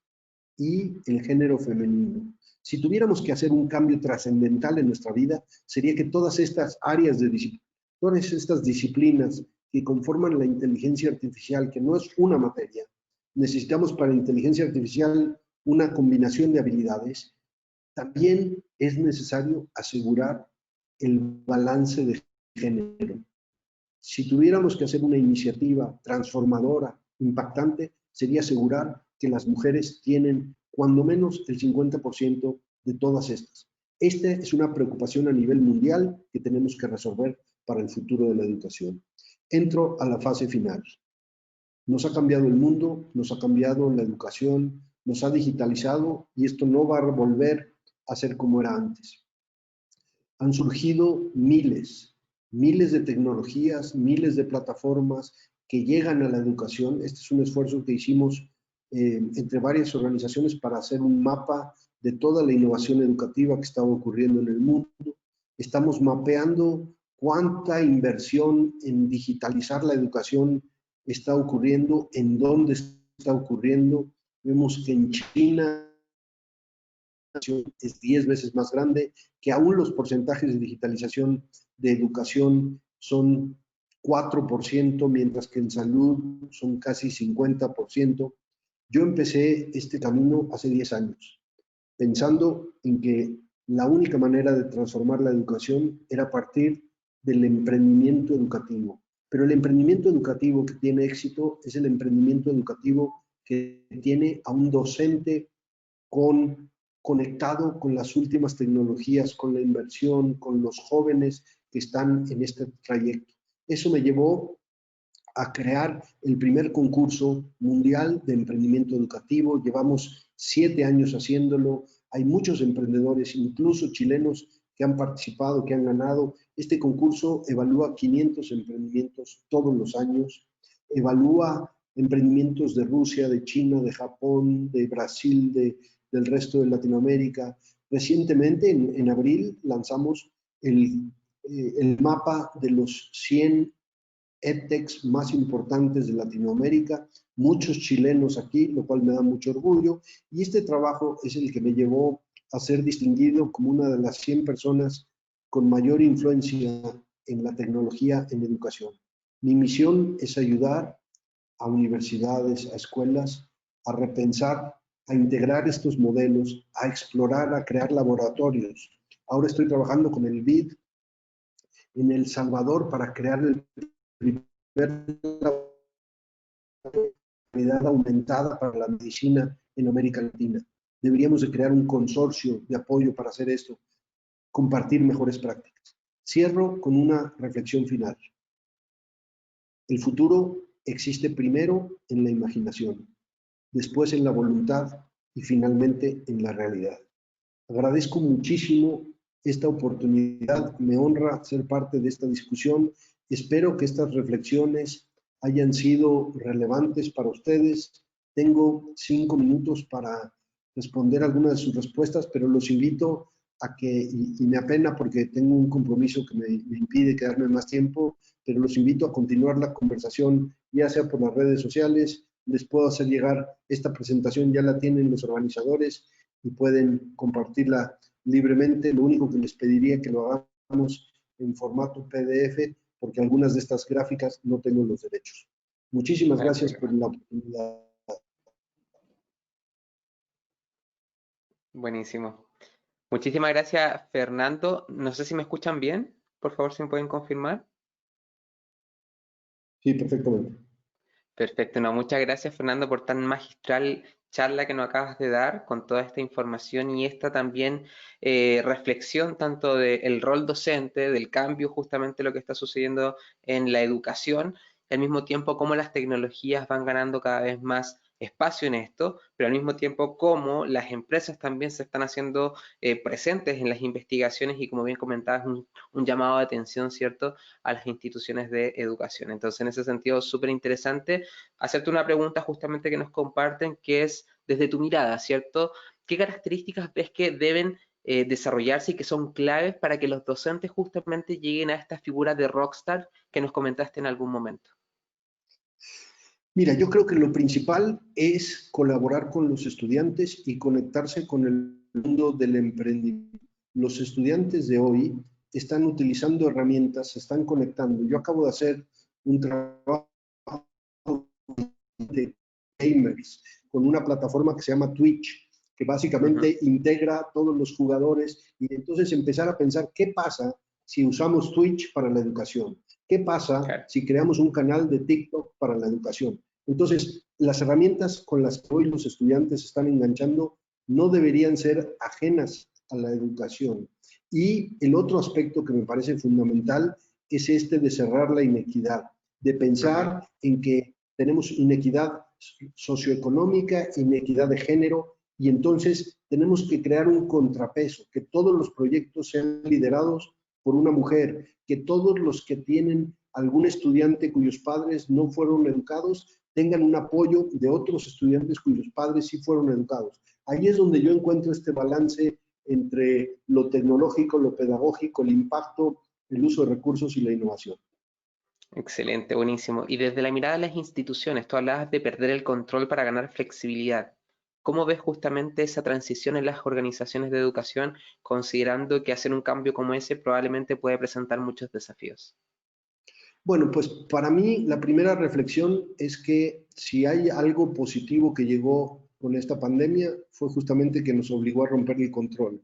y el género femenino. Si tuviéramos que hacer un cambio trascendental en nuestra vida, sería que todas estas áreas de disciplina, todas estas disciplinas que conforman la inteligencia artificial, que no es una materia, necesitamos para la inteligencia artificial una combinación de habilidades, también es necesario asegurar el balance de género. Si tuviéramos que hacer una iniciativa transformadora, impactante, sería asegurar que las mujeres tienen cuando menos el 50% de todas estas. Esta es una preocupación a nivel mundial que tenemos que resolver para el futuro de la educación. Entro a la fase final. Nos ha cambiado el mundo, nos ha cambiado la educación, nos ha digitalizado y esto no va a volver a ser como era antes. Han surgido miles de tecnologías, miles de plataformas que llegan a la educación. Este es un esfuerzo que hicimos entre varias organizaciones para hacer un mapa de toda la innovación educativa que estaba ocurriendo en el mundo. Estamos mapeando cuánta inversión en digitalizar la educación está ocurriendo, en dónde está ocurriendo. Vemos que en China es 10 veces más grande, que aún los porcentajes de digitalización de educación son 4%, mientras que en salud son casi 50%. Yo empecé este camino hace 10 años, pensando en que la única manera de transformar la educación era a partir del emprendimiento educativo. Pero el emprendimiento educativo que tiene éxito es el emprendimiento educativo que tiene a un docente conectado con las últimas tecnologías, con la inversión, con los jóvenes que están en este trayecto. Eso me llevó a crear el primer concurso mundial de emprendimiento educativo. Llevamos 7 años haciéndolo. Hay muchos emprendedores, incluso chilenos, que han participado, que han ganado. Este concurso evalúa 500 emprendimientos todos los años. Evalúa emprendimientos de Rusia, de China, de Japón, de Brasil, del resto de Latinoamérica. Recientemente, en abril, lanzamos el mapa de los 100 EdTechs más importantes de Latinoamérica, muchos chilenos aquí, lo cual me da mucho orgullo, y este trabajo es el que me llevó a ser distinguido como una de las 100 personas con mayor influencia en la tecnología en educación. Mi misión es ayudar a universidades, a escuelas, a repensar, a integrar estos modelos, a explorar, a crear laboratorios. Ahora estoy trabajando con el BID en El Salvador para crear el primer realidad aumentada para la medicina en América Latina. Deberíamos de crear un consorcio de apoyo para hacer esto, compartir mejores prácticas. Cierro con una reflexión final. El futuro existe primero en la imaginación, después en la voluntad y finalmente en la realidad. Agradezco muchísimo esta oportunidad, me honra ser parte de esta discusión. Espero que estas reflexiones hayan sido relevantes para ustedes. Tengo 5 minutos para responder algunas de sus respuestas, pero los invito a que, y me apena porque tengo un compromiso que me impide quedarme más tiempo, pero los invito a continuar la conversación, ya sea por las redes sociales. Les puedo hacer llegar esta presentación, ya la tienen los organizadores y pueden compartirla libremente. Lo único que les pediría es que lo hagamos en formato PDF, porque algunas de estas gráficas no tengo los derechos. Muchísimas gracias por la oportunidad. Buenísimo. Muchísimas gracias, Fernando. No sé si me escuchan bien. Por favor, si me pueden confirmar. Sí, perfectamente. Perfecto. No, muchas gracias, Fernando, por tan magistral charla que nos acabas de dar con toda esta información y esta también reflexión tanto del rol docente, del cambio, justamente lo que está sucediendo en la educación, y al mismo tiempo cómo las tecnologías van ganando cada vez más espacio en esto, pero al mismo tiempo cómo las empresas también se están haciendo presentes en las investigaciones y, como bien comentabas, un llamado de atención, ¿cierto?, a las instituciones de educación. Entonces, en ese sentido, súper interesante hacerte una pregunta justamente que nos comparten, que es desde tu mirada, ¿cierto? ¿Qué características ves que deben desarrollarse y que son claves para que los docentes justamente lleguen a esta figura de rockstar que nos comentaste en algún momento? Mira, yo creo que lo principal es colaborar con los estudiantes y conectarse con el mundo del emprendimiento. Los estudiantes de hoy están utilizando herramientas, se están conectando. Yo acabo de hacer un trabajo de gamers con una plataforma que se llama Twitch, que básicamente integra a todos los jugadores, y entonces empezar a pensar qué pasa si usamos Twitch para la educación, qué pasa si creamos un canal de TikTok para la educación. Entonces, las herramientas con las que hoy los estudiantes están enganchando no deberían ser ajenas a la educación. Y el otro aspecto que me parece fundamental es este de cerrar la inequidad, de pensar en que tenemos inequidad socioeconómica, inequidad de género, y entonces tenemos que crear un contrapeso, que todos los proyectos sean liderados por una mujer, que todos los que tienen algún estudiante cuyos padres no fueron educados tengan un apoyo de otros estudiantes cuyos padres sí fueron educados. Ahí es donde yo encuentro este balance entre lo tecnológico, lo pedagógico, el impacto, el uso de recursos y la innovación. Excelente, buenísimo. Y desde la mirada de las instituciones, tú hablabas de perder el control para ganar flexibilidad. ¿Cómo ves justamente esa transición en las organizaciones de educación, considerando que hacer un cambio como ese probablemente puede presentar muchos desafíos? Bueno, pues para mí la primera reflexión es que si hay algo positivo que llegó con esta pandemia fue justamente que nos obligó a romper el control.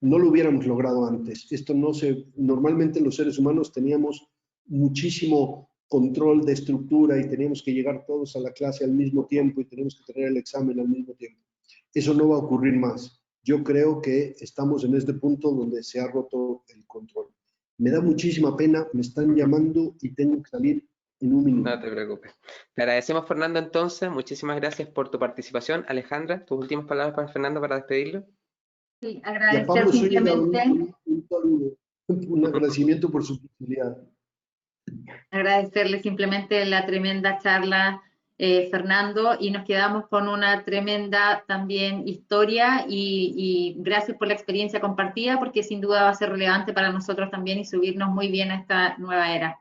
No lo hubiéramos logrado antes. Esto no se, normalmente los seres humanos teníamos muchísimo control de estructura y teníamos que llegar todos a la clase al mismo tiempo y teníamos que tener el examen al mismo tiempo. Eso no va a ocurrir más. Yo creo que estamos en este punto donde se ha roto el control. Me da muchísima pena, me están llamando y tengo que salir en un minuto. No te preocupes. Te agradecemos, Fernando, entonces. Muchísimas gracias por tu participación. Alejandra, tus últimas palabras para Fernando para despedirlo. Sí, Y a agradecer Pablo Zúñiga simplemente, un saludo, un agradecimiento por su facilidad. agradecerle simplemente la tremenda charla, Fernando, y nos quedamos con una tremenda también historia y gracias por la experiencia compartida, porque sin duda va a ser relevante para nosotros también y subirnos muy bien a esta nueva era.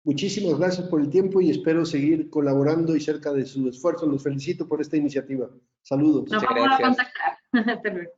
Muchísimas gracias por el tiempo y espero seguir colaborando y cerca de su esfuerzo. Los felicito por esta iniciativa. Saludos. Nos Muchas vamos a gracias. contactar. Hasta luego.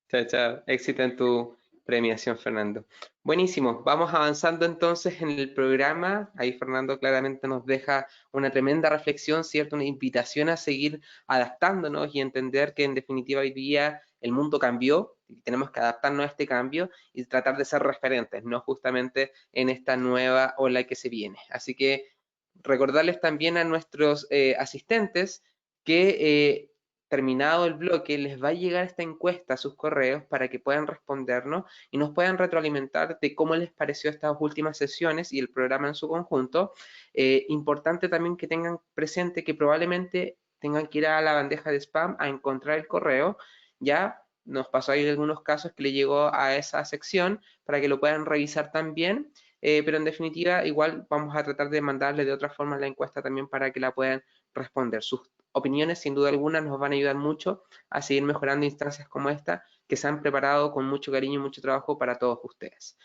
Chao, chao. Éxito en tu premiación, Fernando. Buenísimo. Vamos avanzando entonces en el programa. Ahí Fernando claramente nos deja una tremenda reflexión, ¿cierto? Una invitación a seguir adaptándonos y entender que en definitiva hoy día el mundo cambió y tenemos que adaptarnos a este cambio y tratar de ser referentes, ¿no? Justamente en esta nueva ola que se viene. Así que recordarles también a nuestros asistentes que terminado el bloque, les va a llegar esta encuesta a sus correos para que puedan respondernos y nos puedan retroalimentar de cómo les pareció estas últimas sesiones y el programa en su conjunto. Importante también que tengan presente que probablemente tengan que ir a la bandeja de spam a encontrar el correo. Ya nos pasó ahí algunos casos que le llegó a esa sección para que lo puedan revisar también. Pero en definitiva, igual vamos a tratar de mandarle de otra forma la encuesta también para que la puedan responder. Sus opiniones, sin duda alguna, nos van a ayudar mucho a seguir mejorando instancias como esta que se han preparado con mucho cariño y mucho trabajo para todos ustedes.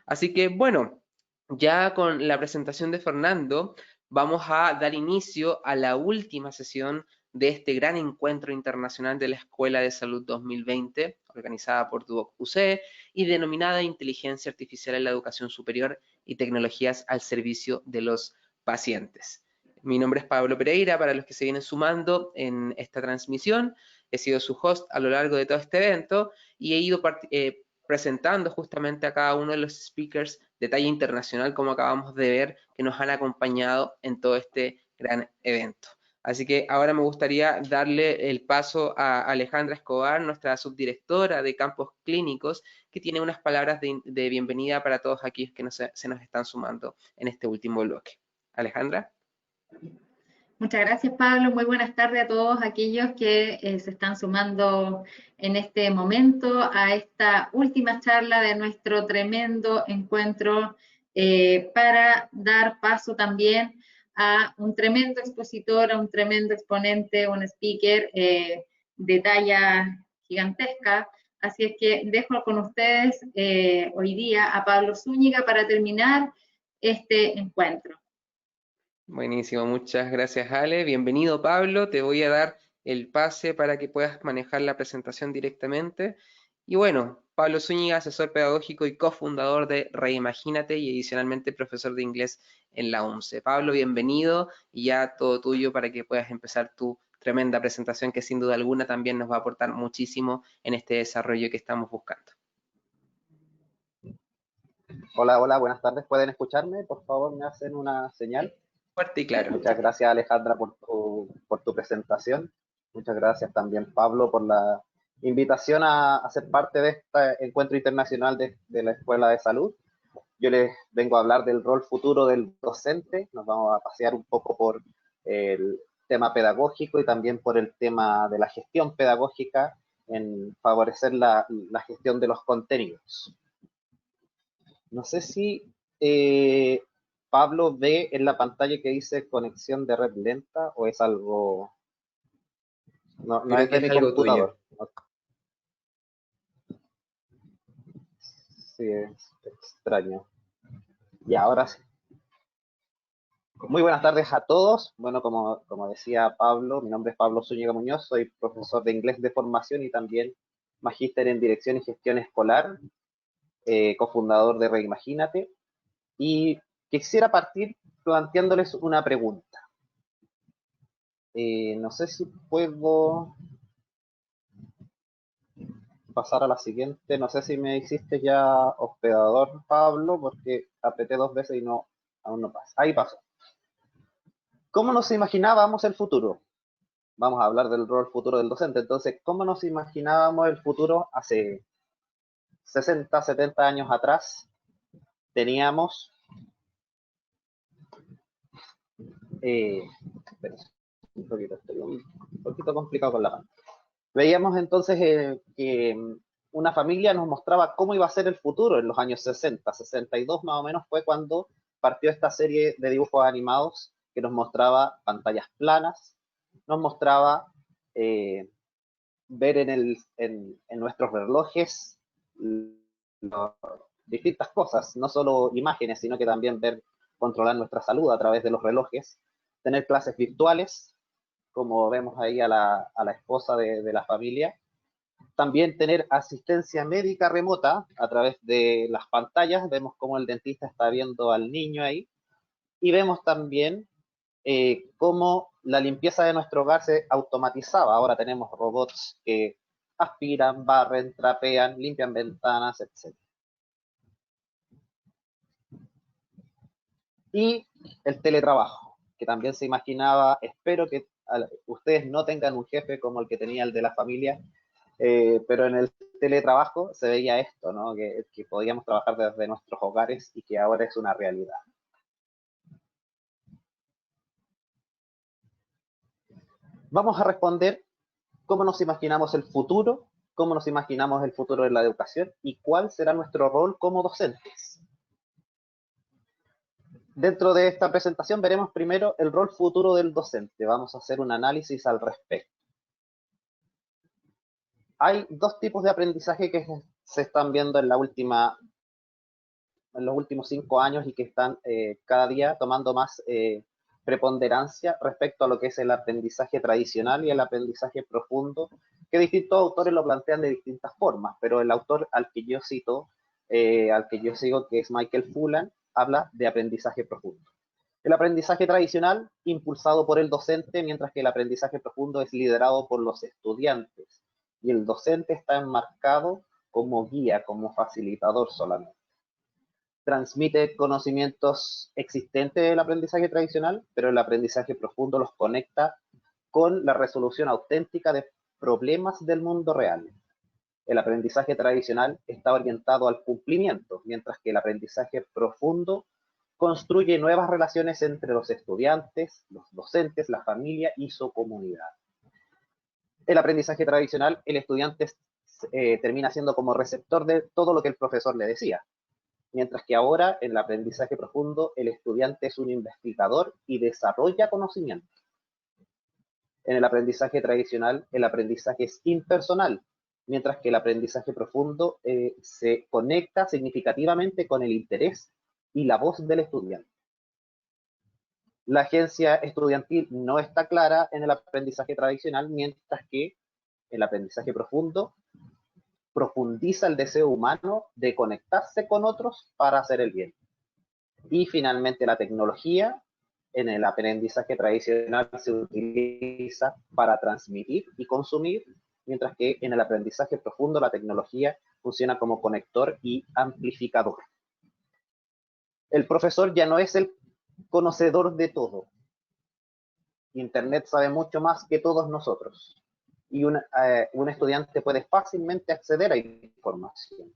Así que, bueno, ya con la presentación de Fernando, vamos a dar inicio a la última sesión de este gran encuentro internacional de la Escuela de Salud 2020, organizada por Duoc UC y denominada Inteligencia Artificial en la Educación Superior y Tecnologías al Servicio de los Pacientes. Mi nombre es Pablo Pereira, para los que se vienen sumando en esta transmisión. He sido su host a lo largo de todo este evento y he ido presentando justamente a cada uno de los speakers de talla internacional, como acabamos de ver, que nos han acompañado en todo este gran evento. Así que ahora me gustaría darle el paso a Alejandra Escobar, nuestra subdirectora de campos clínicos, que tiene unas palabras de bienvenida para todos aquellos que se nos están sumando en este último bloque. Alejandra. Muchas gracias, Pablo. Muy buenas tardes a todos aquellos que se están sumando en este momento a esta última charla de nuestro tremendo encuentro para dar paso también a un tremendo expositor, a un tremendo exponente, un speaker de talla gigantesca. Así es que dejo con ustedes hoy día a Pablo Zúñiga para terminar este encuentro. Buenísimo, muchas gracias Ale. Bienvenido Pablo, te voy a dar el pase para que puedas manejar la presentación directamente. Y bueno, Pablo Zúñiga, asesor pedagógico y cofundador de Reimagínate y adicionalmente profesor de inglés en la UNCE. Pablo, bienvenido y ya todo tuyo para que puedas empezar tu tremenda presentación que sin duda alguna también nos va a aportar muchísimo en este desarrollo que estamos buscando. Hola, hola, buenas tardes. ¿Pueden escucharme? Por favor, me hacen una señal. Fuerte y claro. Muchas gracias, Alejandra, por tu presentación. Muchas gracias también, Pablo, por la invitación a ser parte de este encuentro internacional de la Escuela de Salud. Yo les vengo a hablar del rol futuro del docente. Nos vamos a pasear un poco por el tema pedagógico y también por el tema de la gestión pedagógica en favorecer la gestión de los contenidos. No sé si Pablo ve en la pantalla que dice conexión de red lenta o es algo... No, no es de mi computador. Sí, es extraño. Y ahora sí. Muy buenas tardes a todos. Bueno, como decía Pablo, mi nombre es Pablo Zúñiga Muñoz, soy profesor de inglés de formación y también magíster en dirección y gestión escolar, cofundador de Reimagínate. Y quisiera partir planteándoles una pregunta. No sé si puedo pasar a la siguiente. No sé si me hiciste ya hospedador, Pablo, porque apreté 2 veces y no, aún no pasa. Ahí pasó. ¿Cómo nos imaginábamos el futuro? Vamos a hablar del rol futuro del docente. Entonces, ¿cómo nos imaginábamos el futuro hace 60, 70 años atrás? Teníamos... estoy un poquito complicado con la mano. Veíamos entonces que una familia nos mostraba cómo iba a ser el futuro en los años 60, 62 más o menos fue cuando partió esta serie de dibujos animados que nos mostraba pantallas planas, nos mostraba ver en nuestros relojes distintas cosas, no solo imágenes, sino que también controlar nuestra salud a través de los relojes, tener clases virtuales, como vemos ahí a la esposa de la familia, también tener asistencia médica remota a través de las pantallas, vemos cómo el dentista está viendo al niño ahí, y vemos también cómo la limpieza de nuestro hogar se automatizaba. Ahora tenemos robots que aspiran, barren, trapean, limpian ventanas, etc. Y el teletrabajo, que también se imaginaba, espero que ustedes no tengan un jefe como el que tenía el de la familia, pero en el teletrabajo se veía esto, ¿no? Que podíamos trabajar desde nuestros hogares y que ahora es una realidad. Vamos a responder cómo nos imaginamos el futuro, cómo nos imaginamos el futuro de la educación y cuál será nuestro rol como docentes. Dentro de esta presentación veremos primero el rol futuro del docente. Vamos a hacer un análisis al respecto. Hay 2 tipos de aprendizaje que se están viendo en los últimos 5 años y que están cada día tomando más preponderancia respecto a lo que es el aprendizaje tradicional y el aprendizaje profundo, que distintos autores lo plantean de distintas formas, pero el autor al que yo cito, al que yo sigo, que es Michael Fullan, habla de aprendizaje profundo. El aprendizaje tradicional impulsado por el docente, mientras que el aprendizaje profundo es liderado por los estudiantes, y el docente está enmarcado como guía, como facilitador solamente. Transmite conocimientos existentes del aprendizaje tradicional, pero el aprendizaje profundo los conecta con la resolución auténtica de problemas del mundo real. El aprendizaje tradicional está orientado al cumplimiento, mientras que el aprendizaje profundo construye nuevas relaciones entre los estudiantes, los docentes, la familia y su comunidad. El aprendizaje tradicional, el estudiante termina siendo como receptor de todo lo que el profesor le decía, mientras que ahora en el aprendizaje profundo el estudiante es un investigador y desarrolla conocimiento. En el aprendizaje tradicional el aprendizaje es impersonal, mientras que el aprendizaje profundo se conecta significativamente con el interés y la voz del estudiante. La agencia estudiantil no está clara en el aprendizaje tradicional, mientras que el aprendizaje profundo profundiza el deseo humano de conectarse con otros para hacer el bien. Y finalmente la tecnología en el aprendizaje tradicional se utiliza para transmitir y consumir, mientras que en el aprendizaje profundo la tecnología funciona como conector y amplificador. El profesor ya no es el conocedor de todo. Internet sabe mucho más que todos nosotros. Y un estudiante puede fácilmente acceder a información.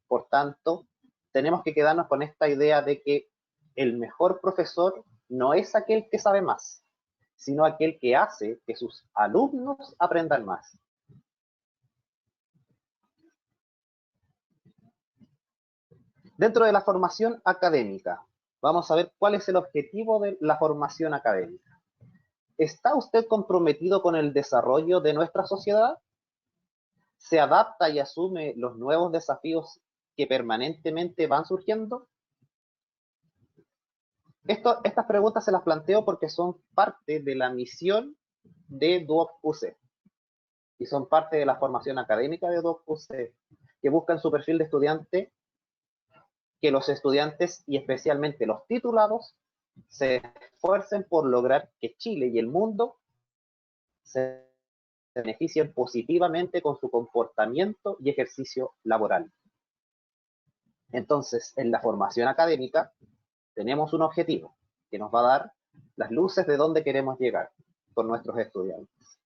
Por tanto, tenemos que quedarnos con esta idea de que el mejor profesor no es aquel que sabe más, sino aquel que hace que sus alumnos aprendan más. Dentro de la formación académica, vamos a ver cuál es el objetivo de la formación académica. ¿Está usted comprometido con el desarrollo de nuestra sociedad? ¿Se adapta y asume los nuevos desafíos que permanentemente van surgiendo? Estas preguntas se las planteo porque son parte de la misión de Duoc-UC y son parte de la formación académica de Duoc-UC, que busca en su perfil de estudiante que los estudiantes y especialmente los titulados se esfuercen por lograr que Chile y el mundo se beneficien positivamente con su comportamiento y ejercicio laboral. Entonces, en la formación académica tenemos un objetivo que nos va a dar las luces de dónde queremos llegar con nuestros estudiantes.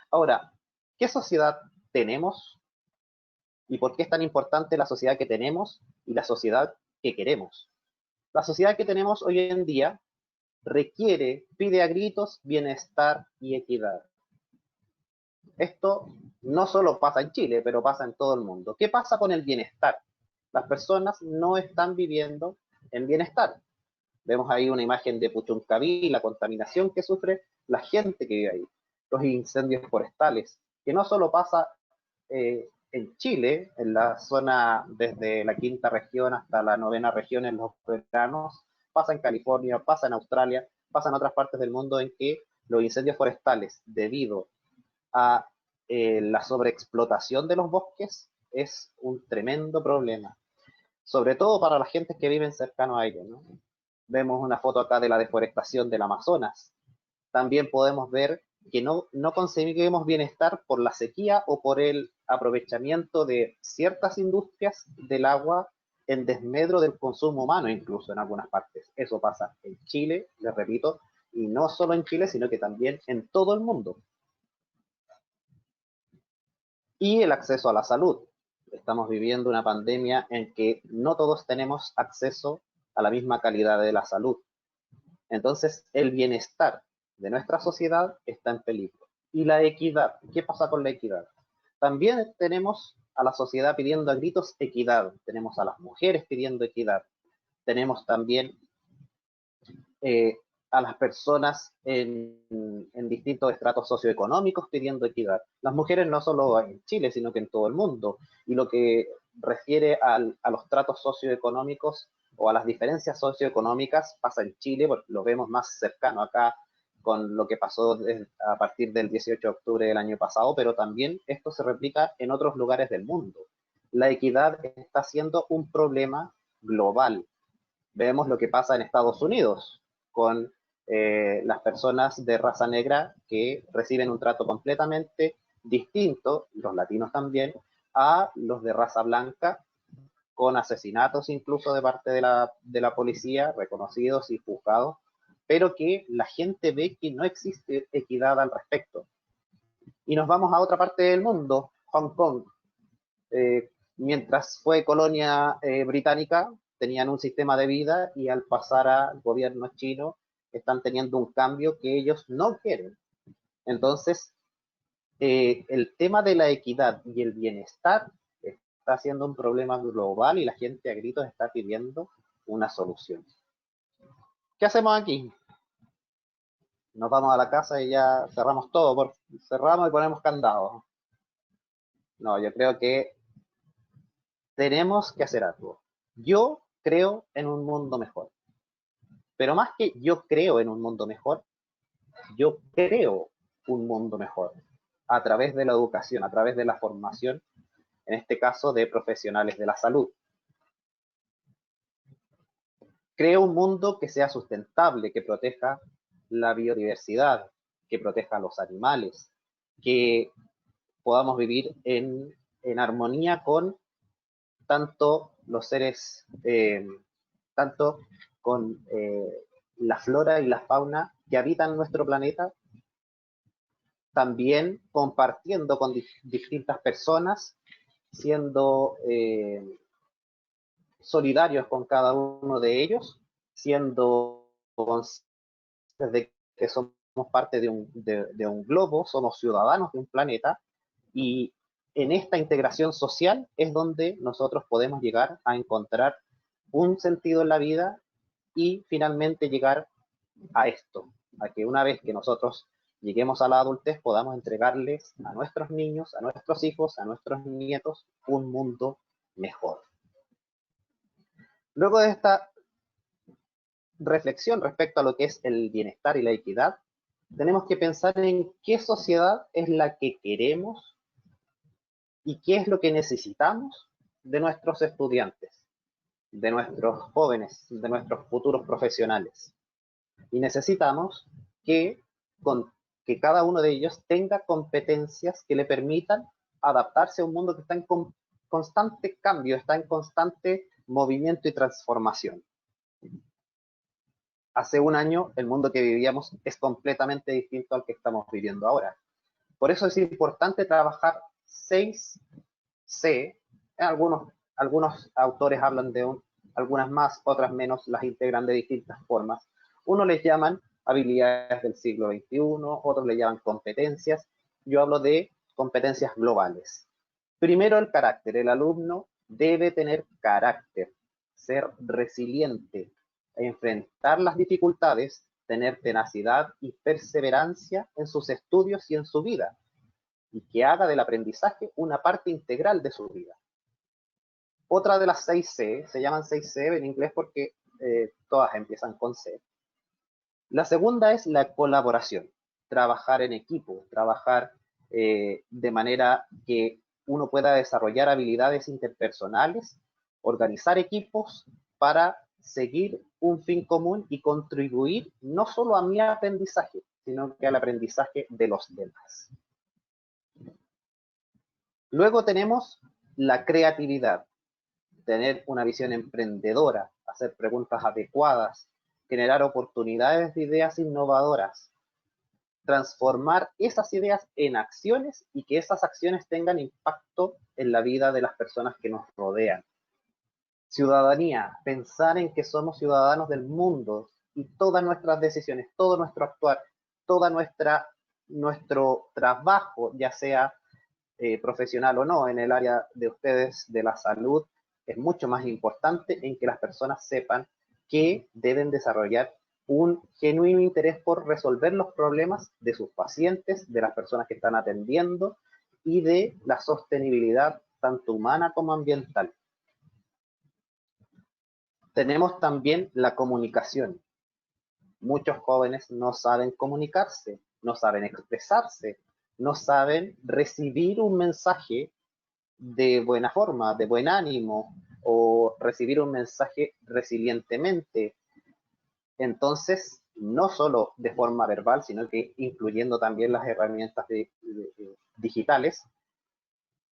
Ahora, ¿qué sociedad tenemos? ¿Y por qué es tan importante la sociedad que tenemos y la sociedad que queremos? La sociedad que tenemos hoy en día pide a gritos bienestar y equidad. Esto no solo pasa en Chile, pero pasa en todo el mundo. ¿Qué pasa con el bienestar? Las personas no están viviendo en bienestar. Vemos ahí una imagen de Puchuncaví, la contaminación que sufre la gente que vive ahí, los incendios forestales, que no solo pasa en Chile, en la zona desde la 5ª región hasta la 9ª región en los veranos, pasa en California, pasa en Australia, pasa en otras partes del mundo en que los incendios forestales, debido a la sobreexplotación de los bosques, es un tremendo problema, sobre todo para las gentes que viven cercano a ellos, ¿no? Vemos una foto acá de la deforestación del Amazonas. También podemos ver que no conseguimos bienestar por la sequía o por el aprovechamiento de ciertas industrias del agua en desmedro del consumo humano, incluso en algunas partes. Eso pasa en Chile, les repito, y no solo en Chile, sino que también en todo el mundo. Y el acceso a la salud. Estamos viviendo una pandemia en que no todos tenemos acceso a la misma calidad de la salud. Entonces, el bienestar de nuestra sociedad está en peligro. Y la equidad, ¿qué pasa con la equidad? También tenemos a la sociedad pidiendo a gritos equidad, tenemos a las mujeres pidiendo equidad, tenemos también a las personas en distintos estratos socioeconómicos pidiendo equidad. Las mujeres no solo en Chile, sino que en todo el mundo. Y lo que refiere a los tratos socioeconómicos o a las diferencias socioeconómicas pasa en Chile, porque lo vemos más cercano acá con lo que pasó a partir del 18 de octubre del año pasado, pero también esto se replica en otros lugares del mundo. La equidad está siendo un problema global. Vemos lo que pasa en Estados Unidos con las personas de raza negra que reciben un trato completamente distinto, los latinos también, a los de raza blanca, con asesinatos incluso de parte de la policía, reconocidos y juzgados, pero que la gente ve que no existe equidad al respecto. Y nos vamos a otra parte del mundo, Hong Kong. Mientras fue colonia británica, tenían un sistema de vida y al pasar al gobierno chino están teniendo un cambio que ellos no quieren. Entonces, el tema de la equidad y el bienestar está siendo un problema global y la gente a gritos está pidiendo una solución. ¿Qué hacemos aquí? Nos vamos a la casa y ya cerramos todo, cerramos y ponemos candados. No, yo creo que tenemos que hacer algo. Yo creo en un mundo mejor. Pero más que yo creo en un mundo mejor, yo creo un mundo mejor a través de la educación, a través de la formación, en este caso de profesionales de la salud. Creo un mundo que sea sustentable, que proteja la biodiversidad, que proteja a los animales, que podamos vivir en armonía con tanto los seres, tanto con la flora y la fauna que habitan nuestro planeta, también compartiendo con distintas personas, siendo solidarios con cada uno de ellos, siendo conscientes de que somos parte de un globo, somos ciudadanos de un planeta, y en esta integración social es donde nosotros podemos llegar a encontrar un sentido en la vida y finalmente llegar a esto, a que una vez que nosotros lleguemos a la adultez podamos entregarles a nuestros niños, a nuestros hijos, a nuestros nietos un mundo mejor. Luego de esta reflexión respecto a lo que es el bienestar y la equidad, tenemos que pensar en qué sociedad es la que queremos y qué es lo que necesitamos de nuestros estudiantes, de nuestros jóvenes, de nuestros futuros profesionales. Y necesitamos que cada uno de ellos tenga competencias que le permitan adaptarse a un mundo que está en constante cambio, está en constante movimiento y transformación. Hace un año el mundo que vivíamos es completamente distinto al que estamos viviendo ahora. Por eso es importante trabajar 6C. Algunos autores hablan de algunas más, otras menos, las integran de distintas formas. Unos les llaman habilidades del siglo XXI, otros le llaman competencias. Yo hablo de competencias globales. Primero, el carácter. El alumno debe tener carácter, ser resiliente, enfrentar las dificultades, tener tenacidad y perseverancia en sus estudios y en su vida, y que haga del aprendizaje una parte integral de su vida. Otra de las 6C, se llaman 6C en inglés porque todas empiezan con C. La segunda es la colaboración, trabajar en equipo, trabajar de manera que uno pueda desarrollar habilidades interpersonales, organizar equipos para seguir un fin común y contribuir no solo a mi aprendizaje, sino que al aprendizaje de los demás. Luego tenemos la creatividad, tener una visión emprendedora, hacer preguntas adecuadas, generar oportunidades de ideas innovadoras, transformar esas ideas en acciones y que esas acciones tengan impacto en la vida de las personas que nos rodean. Ciudadanía, pensar en que somos ciudadanos del mundo y todas nuestras decisiones, todo nuestro actuar, todo nuestro trabajo, ya sea profesional o no, en el área de ustedes de la salud, es mucho más importante en que las personas sepan que deben desarrollar un genuino interés por resolver los problemas de sus pacientes, de las personas que están atendiendo y de la sostenibilidad tanto humana como ambiental. Tenemos también la comunicación. Muchos jóvenes no saben comunicarse, no saben expresarse, no saben recibir un mensaje de buena forma, de buen ánimo, o recibir un mensaje resilientemente. Entonces, no solo de forma verbal, sino que incluyendo también las herramientas digitales,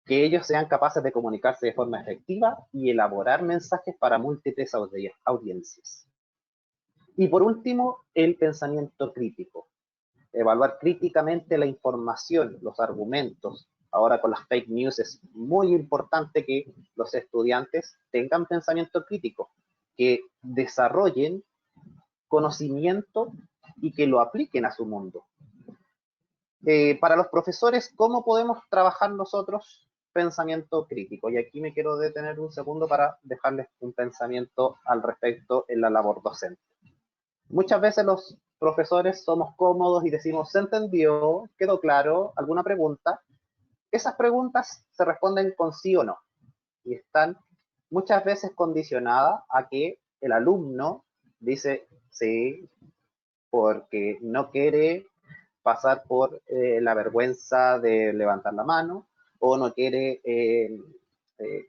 que ellos sean capaces de comunicarse de forma efectiva y elaborar mensajes para múltiples audiencias. Y por último, el pensamiento crítico. Evaluar críticamente la información, los argumentos. Ahora con las fake news es muy importante que los estudiantes tengan pensamiento crítico, que desarrollen conocimiento y que lo apliquen a su mundo. Para los profesores, ¿cómo podemos trabajar nosotros pensamiento crítico? Y aquí me quiero detener un segundo para dejarles un pensamiento al respecto en la labor docente. Muchas veces los profesores somos cómodos y decimos, ¿se entendió? ¿Quedó claro? ¿Alguna pregunta? Esas preguntas se responden con sí o no y están muchas veces condicionadas a que el alumno dice sí porque no quiere pasar por la vergüenza de levantar la mano, o no quiere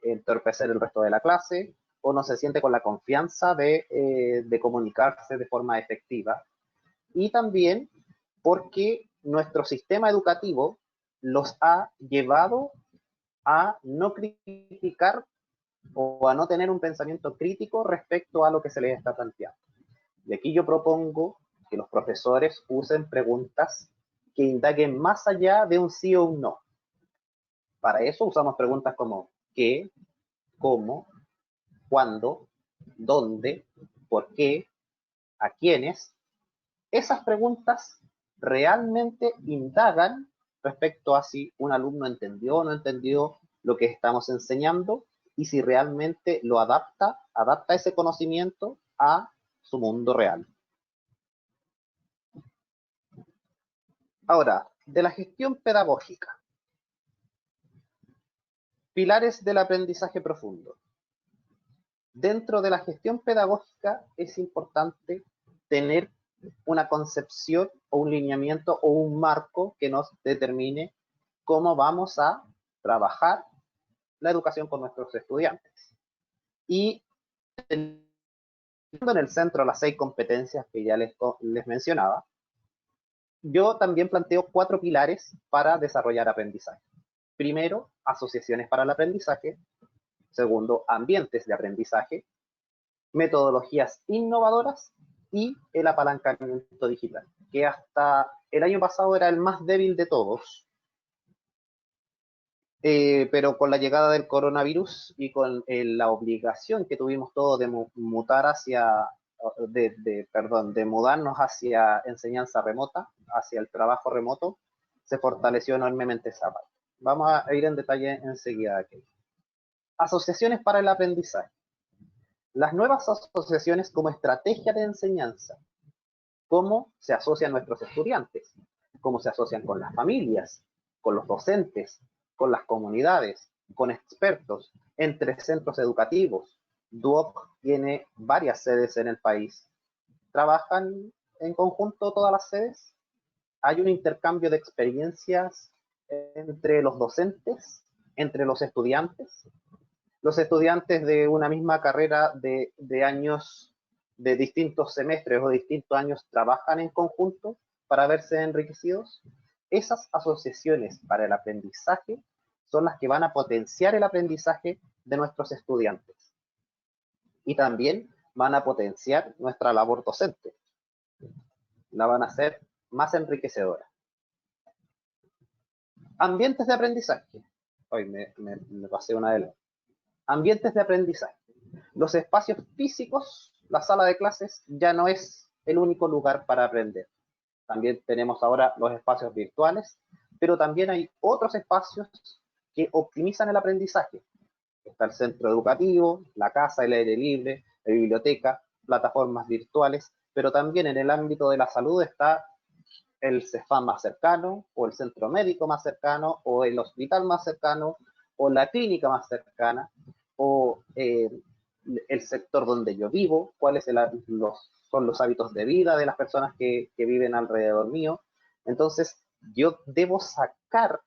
entorpecer el resto de la clase, o no se siente con la confianza de comunicarse de forma efectiva. Y también porque nuestro sistema educativo los ha llevado a no criticar o a no tener un pensamiento crítico respecto a lo que se les está planteando. Y aquí yo propongo que los profesores usen preguntas que indaguen más allá de un sí o un no. Para eso usamos preguntas como ¿qué?, ¿cómo?, ¿cuándo?, ¿dónde?, ¿por qué?, ¿a quiénes? Esas preguntas realmente indagan respecto a si un alumno entendió o no entendió lo que estamos enseñando y si realmente lo adapta ese conocimiento a su mundo real. Ahora, de la gestión pedagógica. Pilares del aprendizaje profundo. Dentro de la gestión pedagógica es importante tener una concepción o un lineamiento o un marco que nos determine cómo vamos a trabajar la educación con nuestros estudiantes. Y teniendo en el centro las 6 competencias que ya les mencionaba, yo también planteo 4 pilares para desarrollar aprendizaje. Primero, asociaciones para el aprendizaje. Segundo, ambientes de aprendizaje. Metodologías innovadoras y el apalancamiento digital, que hasta el año pasado era el más débil de todos. Pero con la llegada del coronavirus y con la obligación que tuvimos todos de mutar hacia, de mudarnos hacia enseñanza remota, hacia el trabajo remoto, se fortaleció enormemente esa parte. Vamos a ir en detalle enseguida aquí. Asociaciones para el aprendizaje. Las nuevas asociaciones como estrategia de enseñanza. Cómo se asocian nuestros estudiantes, cómo se asocian con las familias, con los docentes, con las comunidades, con expertos, entre centros educativos. DUOC tiene varias sedes en el país. ¿Trabajan en conjunto todas las sedes? ¿Hay un intercambio de experiencias entre los docentes, entre los estudiantes? Los estudiantes de una misma carrera de años, de distintos semestres o distintos años, trabajan en conjunto para verse enriquecidos. Esas asociaciones para el aprendizaje son las que van a potenciar el aprendizaje de nuestros estudiantes. Y también van a potenciar nuestra labor docente. La van a hacer más enriquecedora. Ambientes de aprendizaje. Hoy me pasé una de las. Ambientes de aprendizaje. Los espacios físicos, la sala de clases, ya no es el único lugar para aprender. También tenemos ahora los espacios virtuales, pero también hay otros espacios que optimizan el aprendizaje. Está el centro educativo, la casa, el aire libre, la biblioteca, plataformas virtuales, pero también en el ámbito de la salud está el CEFAM más cercano, o el centro médico más cercano, o el hospital más cercano, o la clínica más cercana, o el sector donde yo vivo, cuáles son los hábitos de vida de las personas que viven alrededor mío. Entonces, yo debo sacar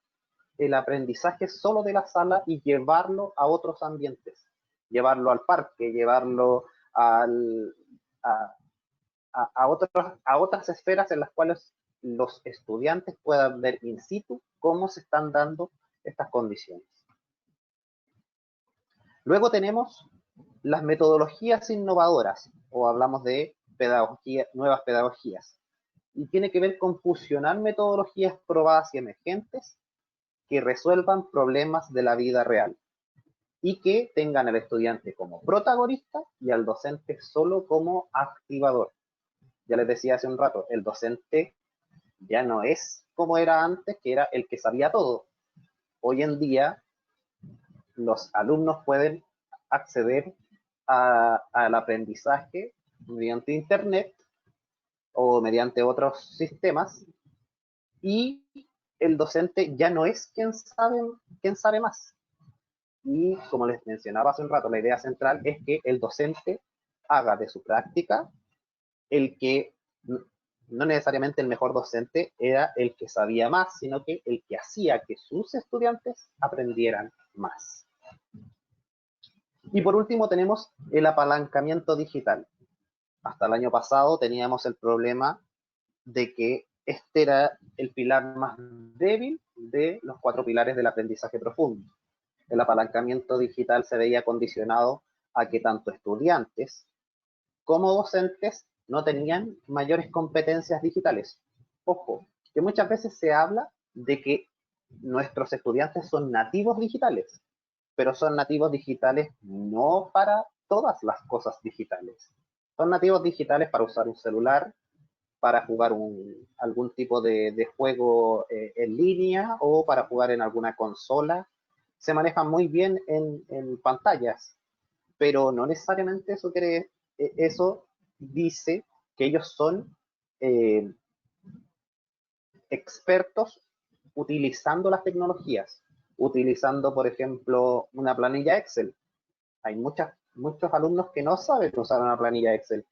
el aprendizaje solo de la sala y llevarlo a otros ambientes, llevarlo al parque, llevarlo a otras esferas en las cuales los estudiantes puedan ver in situ cómo se están dando estas condiciones. Luego tenemos las metodologías innovadoras, o hablamos de nuevas pedagogías, y tiene que ver con fusionar metodologías probadas y emergentes que resuelvan problemas de la vida real. y que tengan al estudiante como protagonista y al docente solo como activador. Ya les decía hace un rato, el docente ya no es como era antes, que era el que sabía todo. Hoy en día los alumnos pueden acceder al aprendizaje mediante internet o mediante otros sistemas, y el docente ya no es quien sabe más. Y como les mencionaba hace un rato, la idea central es que el docente haga de su práctica el que, no necesariamente el mejor docente era el que sabía más, sino que el que hacía que sus estudiantes aprendieran más. Y por último tenemos el apalancamiento digital. Hasta el año pasado teníamos el problema de que este era el pilar más débil de los 4 pilares del aprendizaje profundo. El apalancamiento digital se veía condicionado a que tanto estudiantes como docentes no tenían mayores competencias digitales. Ojo, que muchas veces se habla de que nuestros estudiantes son nativos digitales, pero son nativos digitales no para todas las cosas digitales. Son nativos digitales para usar un celular, para jugar algún tipo de juego en línea o para jugar en alguna consola. Se manejan muy bien en pantallas, pero no necesariamente eso dice que ellos son eh, expertos utilizando las tecnologías, utilizando, por ejemplo, una planilla Excel. Hay muchos alumnos que no saben usar una planilla Excel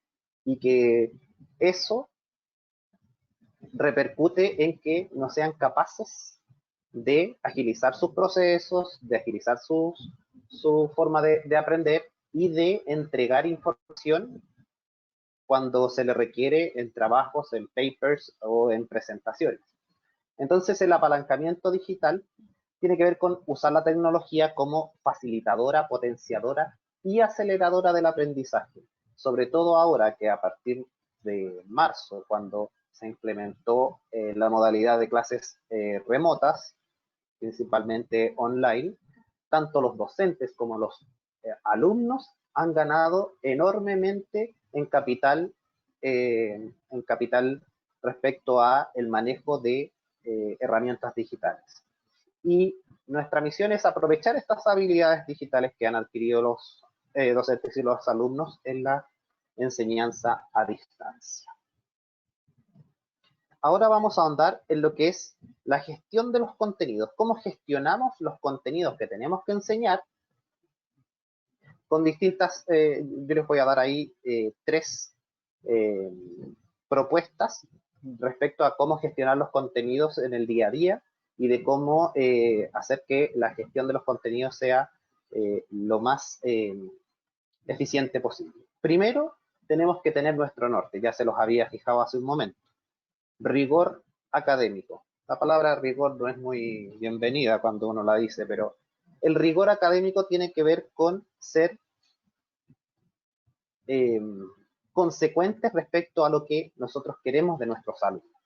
y que eso repercute en que no sean capaces de agilizar sus procesos, de agilizar su forma de aprender y de entregar información cuando se le requiere en trabajos, en papers o en presentaciones. Entonces, el apalancamiento digital tiene que ver con usar la tecnología como facilitadora, potenciadora y aceleradora del aprendizaje. Sobre todo ahora que a partir de marzo, cuando se implementó la modalidad de clases remotas, principalmente online, tanto los docentes como los alumnos han ganado enormemente en capital respecto a el manejo de herramientas digitales. Y nuestra misión es aprovechar estas habilidades digitales que han adquirido los docentes y los alumnos en la enseñanza a distancia. Ahora vamos a ahondar en lo que es la gestión de los contenidos, cómo gestionamos los contenidos que tenemos que enseñar con distintas, yo les voy a dar ahí 3 propuestas respecto a cómo gestionar los contenidos en el día a día y de cómo hacer que la gestión de los contenidos sea lo más eficiente posible. Primero, tenemos que tener nuestro norte, ya se los había fijado hace un momento. Rigor académico. La palabra rigor no es muy bienvenida cuando uno la dice, pero el rigor académico tiene que ver con ser consecuentes respecto a lo que nosotros queremos de nuestros alumnos.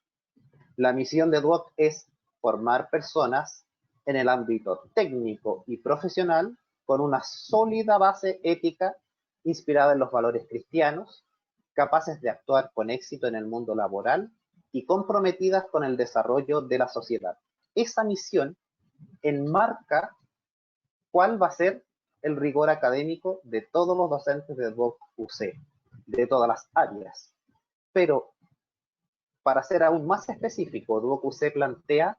La misión de Duoc es formar personas en el ámbito técnico y profesional con una sólida base ética inspirada en los valores cristianos, capaces de actuar con éxito en el mundo laboral y comprometidas con el desarrollo de la sociedad. Esa misión enmarca cuál va a ser el rigor académico de todos los docentes de Duoc UC, de todas las áreas. Pero para ser aún más específico, Duoc UC plantea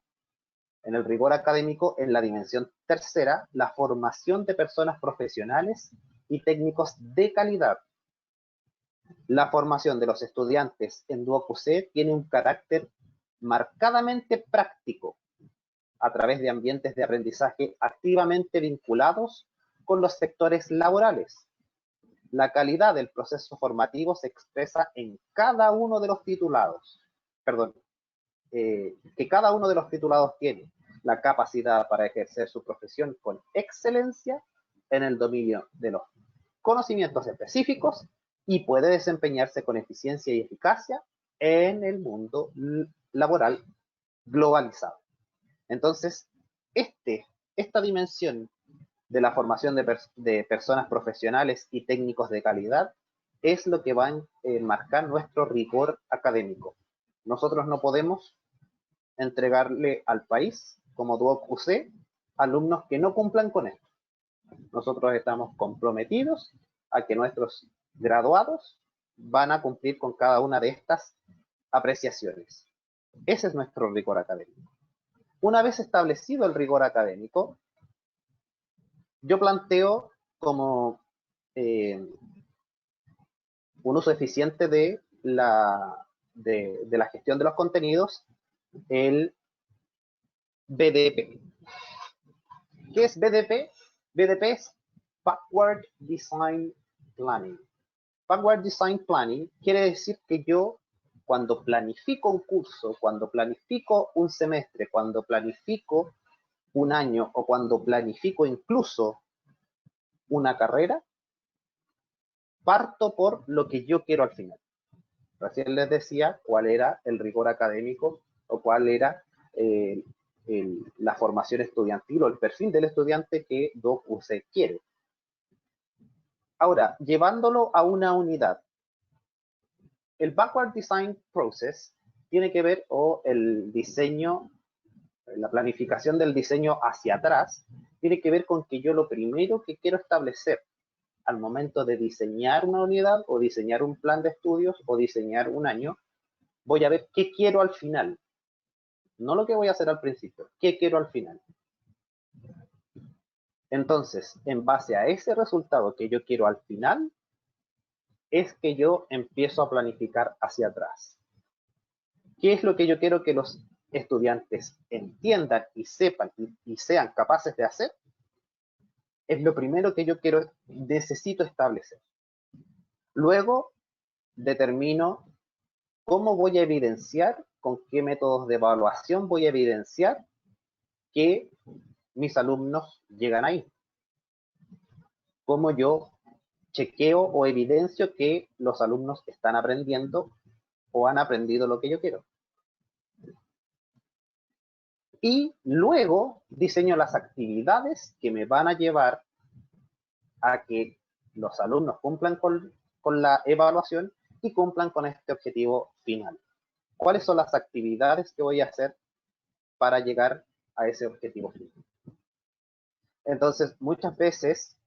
en el rigor académico, en la dimensión tercera, la formación de personas profesionales y técnicos de calidad. La formación de los estudiantes en Duoc UC tiene un carácter marcadamente práctico, a través de ambientes de aprendizaje activamente vinculados con los sectores laborales. La calidad del proceso formativo se expresa en cada uno de los titulados, que cada uno de los titulados tiene la capacidad para ejercer su profesión con excelencia en el dominio de los conocimientos específicos y puede desempeñarse con eficiencia y eficacia en el mundo laboral globalizado. Entonces, esta dimensión de la formación de personas profesionales y técnicos de calidad es lo que va a enmarcar nuestro rigor académico. Nosotros no podemos entregarle al país, como Duoc UC, alumnos que no cumplan con esto. Nosotros estamos comprometidos a que nuestros graduados van a cumplir con cada una de estas apreciaciones. Ese es nuestro rigor académico. Una vez establecido el rigor académico, yo planteo como un uso eficiente de la gestión de los contenidos, el BDP. ¿Qué es BDP? BDP es Backward Design Planning. Backward Design Planning quiere decir que yo, cuando planifico un curso, cuando planifico un semestre, cuando planifico un año o cuando planifico incluso una carrera, parto por lo que yo quiero al final. Recién les decía cuál era el rigor académico o cuál era la formación estudiantil o el perfil del estudiante que Duoc UC quiere. Ahora, llevándolo a una unidad, el Backward Design Process tiene que ver, o el diseño, la planificación del diseño hacia atrás, tiene que ver con que yo lo primero que quiero establecer al momento de diseñar una unidad o diseñar un plan de estudios o diseñar un año, voy a ver qué quiero al final. No lo que voy a hacer al principio, qué quiero al final. Entonces, en base a ese resultado que yo quiero al final, es que yo empiezo a planificar hacia atrás. ¿Qué es lo que yo quiero que los estudiantes entiendan y sepan y sean capaces de hacer? Es lo primero que yo necesito establecer. Luego, determino cómo voy a evidenciar, con qué métodos de evaluación voy a evidenciar que mis alumnos llegan ahí. Cómo yo chequeo o evidencio que los alumnos están aprendiendo o han aprendido lo que yo quiero. Y luego diseño las actividades que me van a llevar a que los alumnos cumplan con la evaluación y cumplan con este objetivo final. ¿Cuáles son las actividades que voy a hacer para llegar a ese objetivo final? Entonces, muchas veces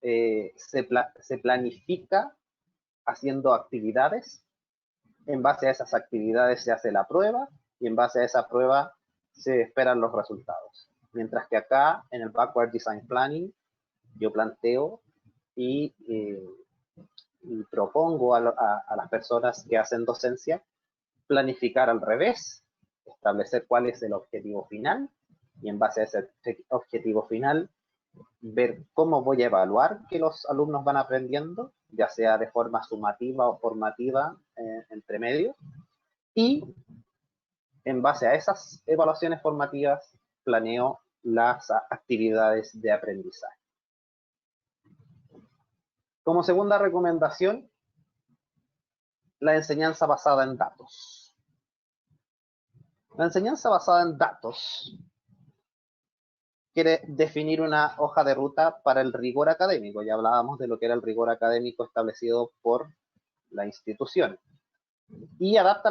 se planifica haciendo actividades. En base a esas actividades se hace la prueba y en base a esa prueba se esperan los resultados. Mientras que acá, en el Backward Design Planning, yo planteo y propongo a las personas que hacen docencia planificar al revés, establecer cuál es el objetivo final y en base a ese objetivo final ver cómo voy a evaluar que los alumnos van aprendiendo, ya sea de forma sumativa o formativa entre medio, y en base a esas evaluaciones formativas planeo las actividades de aprendizaje. Como segunda recomendación, la enseñanza basada en datos. La enseñanza basada en datos quiere definir una hoja de ruta para el rigor académico. Ya hablábamos de lo que era el rigor académico establecido por la institución. Y adapta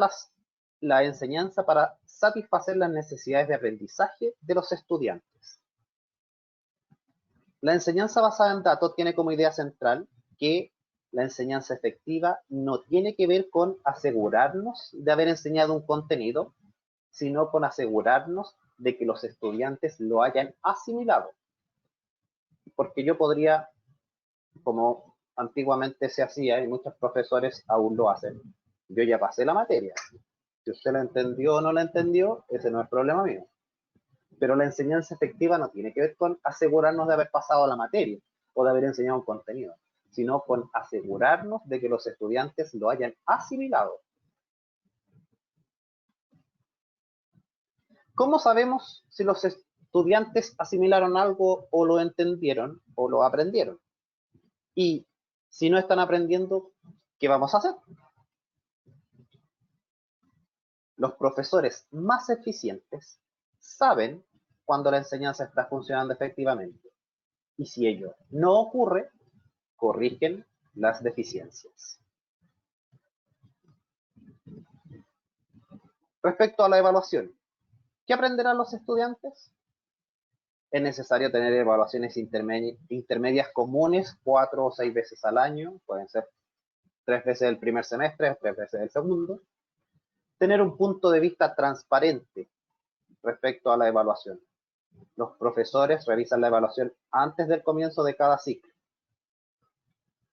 la enseñanza para satisfacer las necesidades de aprendizaje de los estudiantes. La enseñanza basada en datos tiene como idea central que la enseñanza efectiva no tiene que ver con asegurarnos de haber enseñado un contenido, sino con asegurarnos de que los estudiantes lo hayan asimilado. Porque yo podría, como antiguamente se hacía y muchos profesores aún lo hacen, yo ya pasé la materia. Si usted la entendió o no la entendió, ese no es problema mío. Pero la enseñanza efectiva no tiene que ver con asegurarnos de haber pasado la materia o de haber enseñado un contenido, sino con asegurarnos de que los estudiantes lo hayan asimilado. ¿Cómo sabemos si los estudiantes asimilaron algo o lo entendieron o lo aprendieron? Y si no están aprendiendo, ¿qué vamos a hacer? Los profesores más eficientes saben cuando la enseñanza está funcionando efectivamente. Y si ello no ocurre, corrigen las deficiencias. Respecto a la evaluación, ¿qué aprenderán los estudiantes? Es necesario tener evaluaciones intermedias comunes 4 o 6 veces al año, pueden ser 3 veces el primer semestre o 3 veces el segundo. Tener un punto de vista transparente respecto a la evaluación. Los profesores revisan la evaluación antes del comienzo de cada ciclo.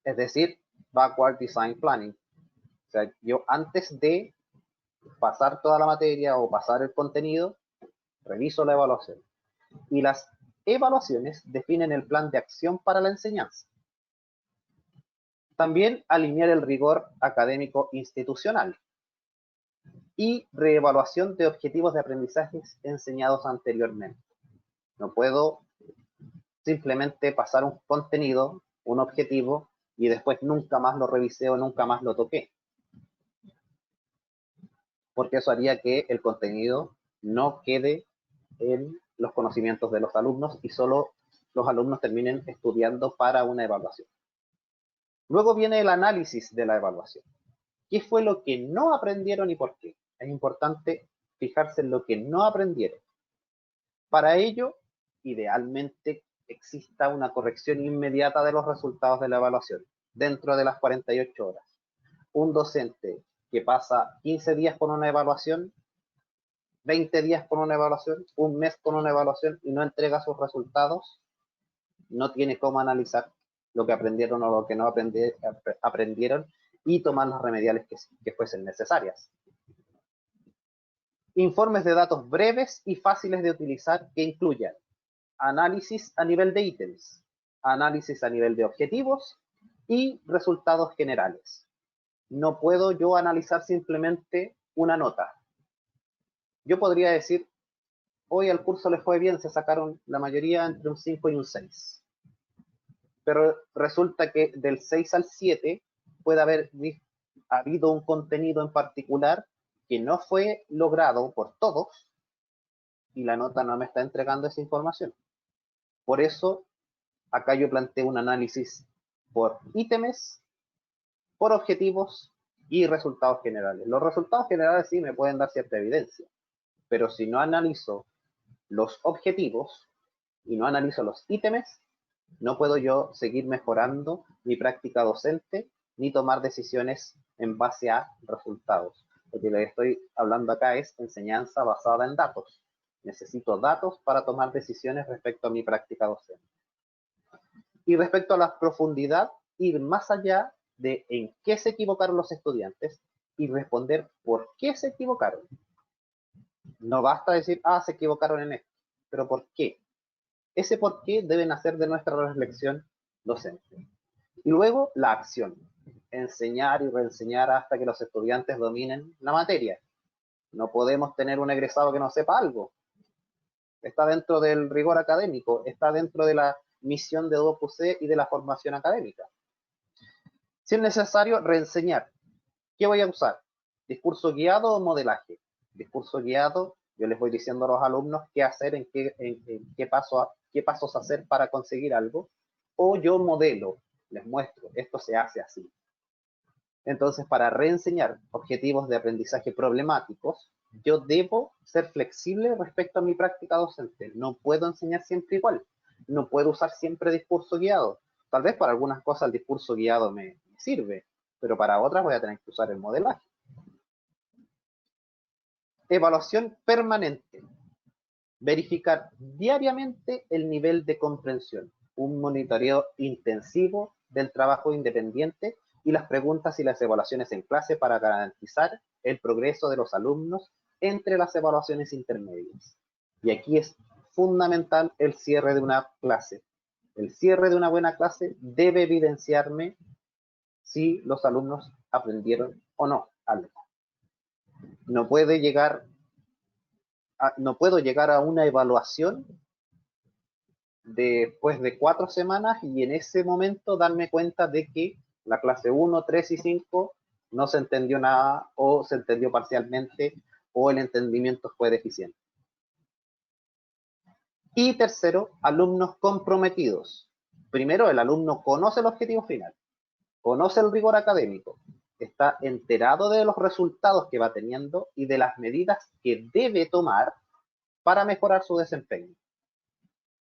Es decir, backward design planning. O sea, yo antes de pasar toda la materia o pasar el contenido, reviso la evaluación. Y las evaluaciones definen el plan de acción para la enseñanza. También alinear el rigor académico institucional y reevaluación de objetivos de aprendizajes enseñados anteriormente. No puedo simplemente pasar un contenido, un objetivo, y después nunca más lo revisé o nunca más lo toqué. Porque eso haría que el contenido no quede en los conocimientos de los alumnos y solo los alumnos terminen estudiando para una evaluación. Luego viene el análisis de la evaluación. ¿Qué fue lo que no aprendieron y por qué? Es importante fijarse en lo que no aprendieron. Para ello, idealmente exista una corrección inmediata de los resultados de la evaluación, dentro de las 48 horas. Un docente que pasa 15 días con una evaluación, 20 días con una evaluación, un mes con una evaluación y no entrega sus resultados, no tiene cómo analizar lo que aprendieron o lo que no aprendieron y tomar las remediales que fuesen necesarias. Informes de datos breves y fáciles de utilizar que incluyan análisis a nivel de ítems, análisis a nivel de objetivos y resultados generales. No puedo yo analizar simplemente una nota. Yo podría decir, hoy al curso les fue bien, se sacaron la mayoría entre un 5 y un 6. Pero resulta que del 6 al 7 puede haber habido un contenido en particular que no fue logrado por todos y la nota no me está entregando esa información. Por eso, acá yo planteo un análisis por ítems, por objetivos y resultados generales. Los resultados generales sí me pueden dar cierta evidencia, pero si no analizo los objetivos y no analizo los ítems, no puedo yo seguir mejorando mi práctica docente ni tomar decisiones en base a resultados. Lo que les estoy hablando acá es enseñanza basada en datos. Necesito datos para tomar decisiones respecto a mi práctica docente. Y respecto a la profundidad, ir más allá de en qué se equivocaron los estudiantes y responder por qué se equivocaron. No basta decir, se equivocaron en esto, pero ¿por qué? Ese por qué debe nacer de nuestra reflexión docente. Y luego la acción. Enseñar y reenseñar hasta que los estudiantes dominen la materia. No podemos tener un egresado que no sepa algo. Está dentro del rigor académico, está dentro de la misión de Duoc UC y de la formación académica. Si es necesario, reenseñar. ¿Qué voy a usar? ¿Discurso guiado o modelaje? Discurso guiado, yo les voy diciendo a los alumnos qué hacer, qué pasos hacer para conseguir algo. O yo modelo, les muestro, esto se hace así. Entonces, para reenseñar objetivos de aprendizaje problemáticos, yo debo ser flexible respecto a mi práctica docente. No puedo enseñar siempre igual. No puedo usar siempre discurso guiado. Tal vez para algunas cosas el discurso guiado me sirve, pero para otras voy a tener que usar el modelaje. Evaluación permanente. Verificar diariamente el nivel de comprensión. Un monitoreo intensivo del trabajo independiente y las preguntas y las evaluaciones en clase para garantizar el progreso de los alumnos entre las evaluaciones intermedias. Y aquí es fundamental el cierre de una clase. El cierre de una buena clase debe evidenciarme si los alumnos aprendieron o no algo. No puedo llegar a una evaluación después de 4 semanas y en ese momento darme cuenta de que la clase 1, 3 y 5 no se entendió nada o se entendió parcialmente o el entendimiento fue deficiente. Y tercero, alumnos comprometidos. primero el alumno conoce el objetivo final, conoce el rigor académico, está enterado de los resultados que va teniendo y de las medidas que debe tomar para mejorar su desempeño.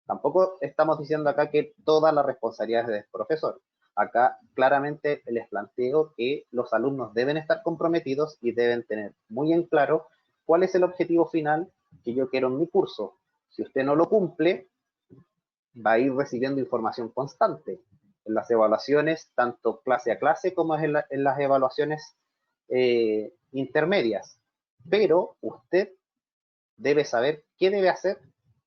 Tampoco estamos diciendo acá que toda la responsabilidad es del profesor. Acá claramente les planteo que los alumnos deben estar comprometidos y deben tener muy en claro cuál es el objetivo final que yo quiero en mi curso. Si usted no lo cumple, va a ir recibiendo información constante en las evaluaciones, tanto clase a clase como en las evaluaciones intermedias. Pero usted debe saber qué debe hacer,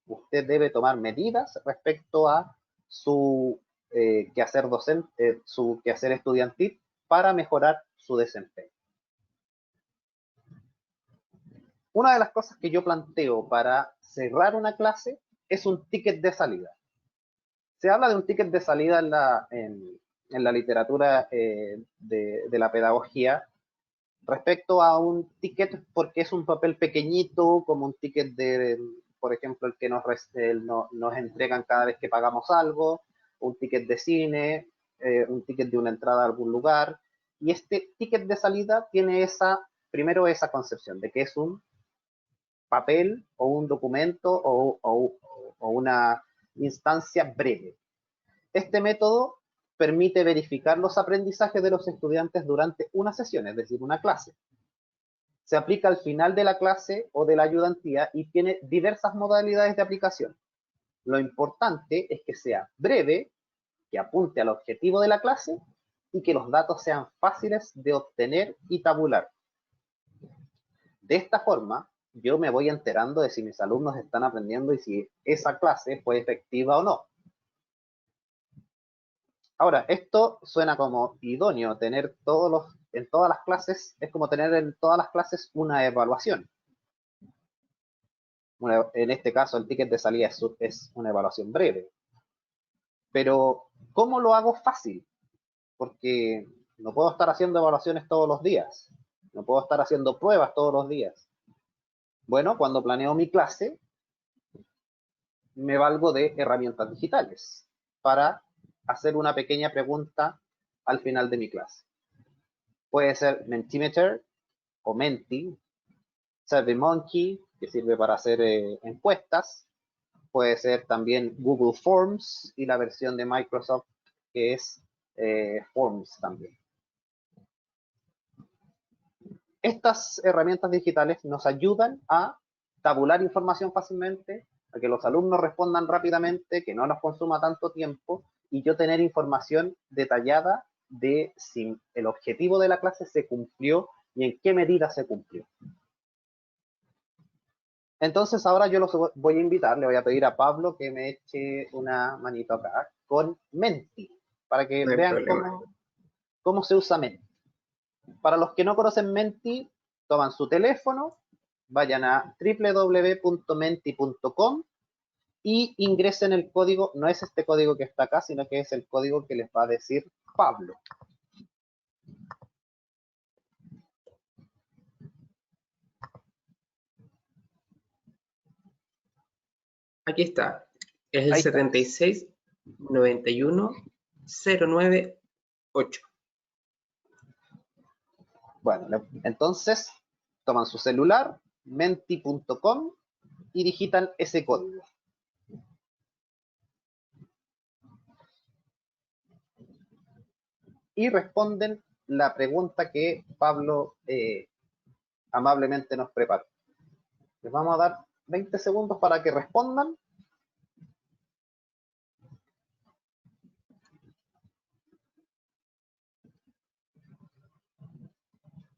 usted debe tomar medidas respecto a su quehacer docente, su quehacer estudiantil para mejorar su desempeño. Una de las cosas que yo planteo para cerrar una clase es un ticket de salida. Se habla de un ticket de salida en la literatura de la pedagogía respecto a un ticket porque es un papel pequeñito, como un ticket de, por ejemplo, el que nos entregan cada vez que pagamos algo, un ticket de cine, un ticket de una entrada a algún lugar. Y este ticket de salida tiene primero esa concepción de que es un papel o un documento o una instancia breve. Este método permite verificar los aprendizajes de los estudiantes durante una sesión, es decir, una clase. Se aplica al final de la clase o de la ayudantía y tiene diversas modalidades de aplicación. Lo importante es que sea breve, que apunte al objetivo de la clase y que los datos sean fáciles de obtener y tabular. De esta forma, yo me voy enterando de si mis alumnos están aprendiendo y si esa clase fue efectiva o no. Ahora, esto suena como idóneo, tener en todas las clases, es como tener en todas las clases una evaluación. En este caso, el ticket de salida es una evaluación breve. Pero, ¿cómo lo hago fácil? Porque no puedo estar haciendo evaluaciones todos los días. No puedo estar haciendo pruebas todos los días. Bueno, cuando planeo mi clase, me valgo de herramientas digitales para hacer una pequeña pregunta al final de mi clase. Puede ser Mentimeter o Menti, SurveyMonkey, que sirve para hacer encuestas. Puede ser también Google Forms y la versión de Microsoft que es Forms también. Estas herramientas digitales nos ayudan a tabular información fácilmente, a que los alumnos respondan rápidamente, que no nos consuma tanto tiempo y yo tener información detallada de si el objetivo de la clase se cumplió y en qué medida se cumplió. Entonces ahora yo los voy a invitar, le voy a pedir a Pablo que me eche una manito acá con Menti, para que vean cómo se usa Menti. Para los que no conocen Menti, toman su teléfono, vayan a www.menti.com y ingresen el código, no es este código que está acá, sino que es el código que les va a decir Pablo. Aquí está. Es el 76 91 098. Bueno, entonces toman su celular, menti.com y digitan ese código. Y responden la pregunta que Pablo amablemente nos preparó. Les vamos a dar 20 segundos para que respondan.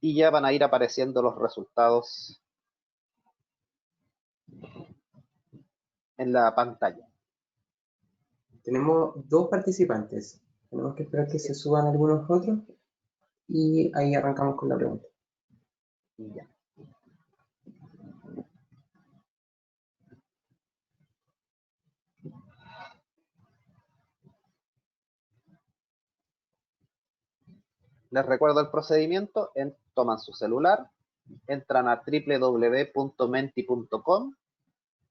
Y ya van a ir apareciendo los resultados en la pantalla. Tenemos 2 participantes. Tenemos que esperar que se suban algunos otros y ahí arrancamos con la pregunta. Ya. Les recuerdo el procedimiento, toman su celular, entran a www.menti.com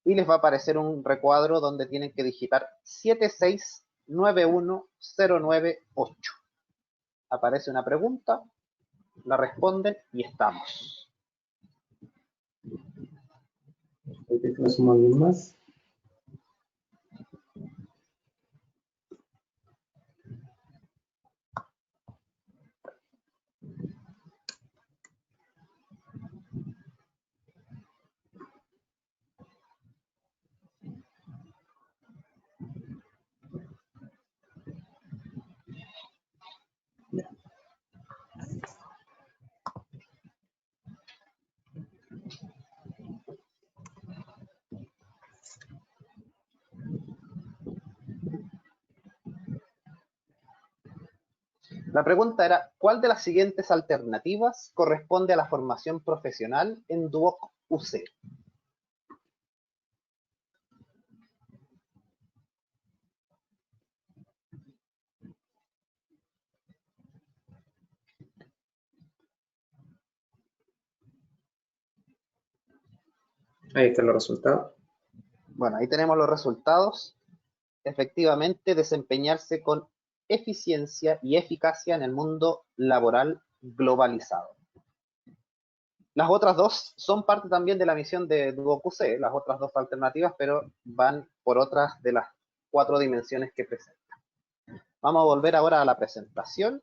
y les va a aparecer un recuadro donde tienen que digitar 76 91098. Aparece una pregunta, la responden y estamos. Déjame sumar alguien más. La pregunta era, ¿cuál de las siguientes alternativas corresponde a la formación profesional en Duoc UC? Ahí están los resultados. Bueno, ahí tenemos los resultados. Efectivamente, desempeñarse con eficiencia y eficacia en el mundo laboral globalizado. Las otras dos son parte también de la misión de Duoc UC, las otras dos alternativas, pero van por otras de las 4 dimensiones que presenta. Vamos a volver ahora a la presentación.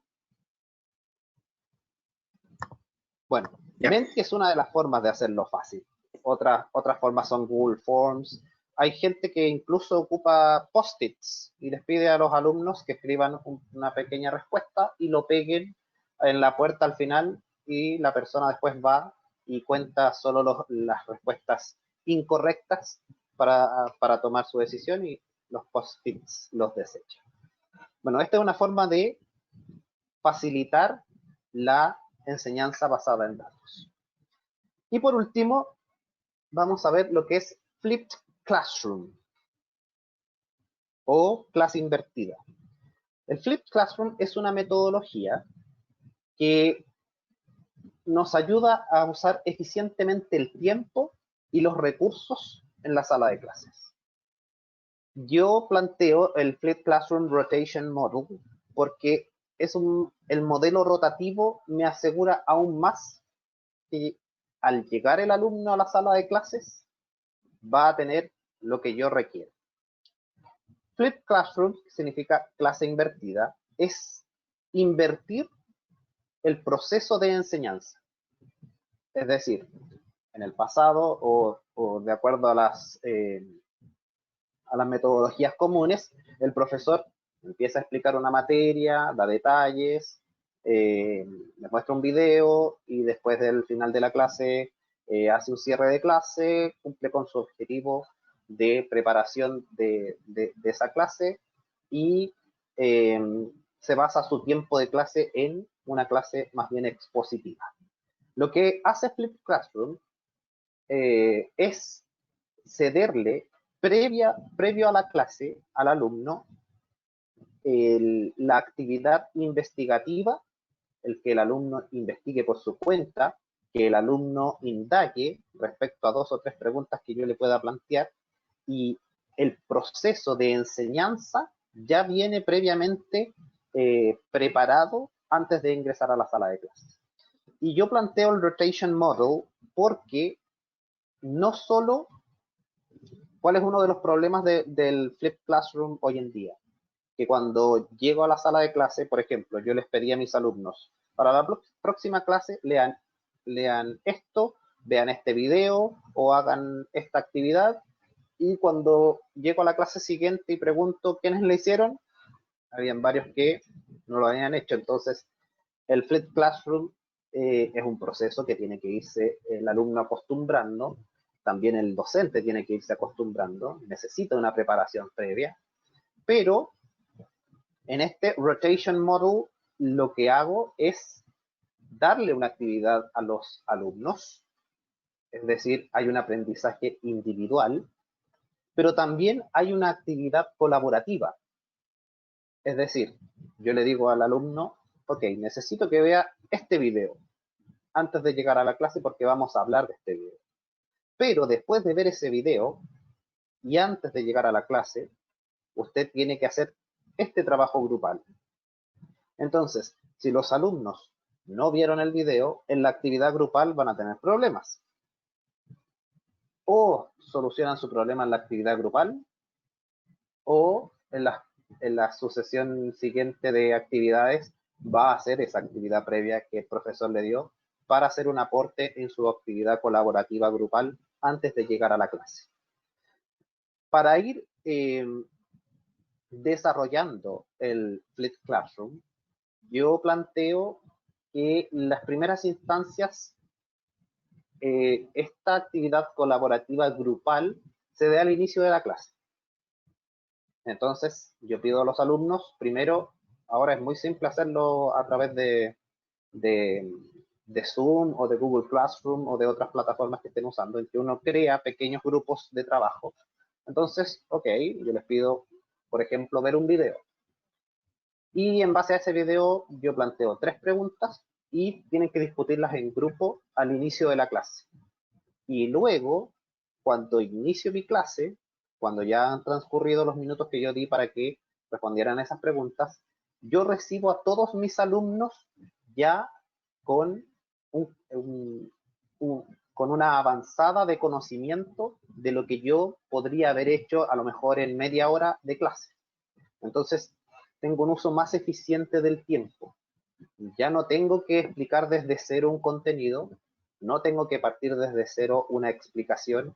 Bueno, Menti es una de las formas de hacerlo fácil. Otras formas son Google Forms. Hay gente que incluso ocupa post-its y les pide a los alumnos que escriban una pequeña respuesta y lo peguen en la puerta al final, y la persona después va y cuenta solo las respuestas incorrectas para tomar su decisión, y los post-its los desecha. Bueno, esta es una forma de facilitar la enseñanza basada en datos. Y por último, vamos a ver lo que es Flipped Classroom o clase invertida. El Flipped Classroom es una metodología que nos ayuda a usar eficientemente el tiempo y los recursos en la sala de clases. Yo planteo el Flipped Classroom Rotation Model porque el modelo rotativo me asegura aún más que al llegar el alumno a la sala de clases va a tener lo que yo requiero. Flipped Classroom, que significa clase invertida, es invertir el proceso de enseñanza. Es decir, en el pasado o de acuerdo a las metodologías comunes, el profesor empieza a explicar una materia, da detalles, le muestra un video y después del final de la clase hace un cierre de clase, cumple con su objetivo de preparación de esa clase y se basa su tiempo de clase en una clase más bien expositiva. Lo que hace Flipped Classroom es cederle previo a la clase al alumno la actividad investigativa, el que el alumno investigue por su cuenta, que el alumno indague respecto a 2 o 3 preguntas que yo le pueda plantear, y el proceso de enseñanza ya viene previamente preparado antes de ingresar a la sala de clases. Y yo planteo el Rotation Model porque no solo, ¿cuál es uno de los problemas del Flipped Classroom hoy en día? Que cuando llego a la sala de clase, por ejemplo, yo les pedí a mis alumnos, para la próxima clase lean esto, vean este video o hagan esta actividad, y cuando llego a la clase siguiente y pregunto quiénes le hicieron, habían varios que no lo habían hecho. Entonces, el Flipped Classroom es un proceso que tiene que irse el alumno acostumbrando, también el docente tiene que irse acostumbrando, necesita una preparación previa, pero en este Rotation Model lo que hago es darle una actividad a los alumnos, es decir, hay un aprendizaje individual, pero también hay una actividad colaborativa. Es decir, yo le digo al alumno, ok, necesito que vea este video antes de llegar a la clase porque vamos a hablar de este video. Pero después de ver ese video y antes de llegar a la clase, usted tiene que hacer este trabajo grupal. Entonces, si los alumnos no vieron el video, en la actividad grupal van a tener problemas. O solucionan su problema en la actividad grupal, o en la sucesión siguiente de actividades va a hacer esa actividad previa que el profesor le dio para hacer un aporte en su actividad colaborativa grupal antes de llegar a la clase. Para ir desarrollando el Flipped Classroom, yo planteo que en las primeras instancias esta actividad colaborativa grupal se dé al inicio de la clase. Entonces, yo pido a los alumnos, primero, ahora es muy simple hacerlo a través de Zoom o de Google Classroom o de otras plataformas que estén usando, en que uno crea pequeños grupos de trabajo. Entonces, ok, yo les pido, por ejemplo, ver un video. Y en base a ese video, yo planteo 3 preguntas y tienen que discutirlas en grupo al inicio de la clase. Y luego, cuando inicio mi clase, cuando ya han transcurrido los minutos que yo di para que respondieran esas preguntas, yo recibo a todos mis alumnos ya con con una avanzada de conocimiento de lo que yo podría haber hecho a lo mejor en media hora de clase. Entonces, tengo un uso más eficiente del tiempo. Ya no tengo que explicar desde cero un contenido, no tengo que partir desde cero una explicación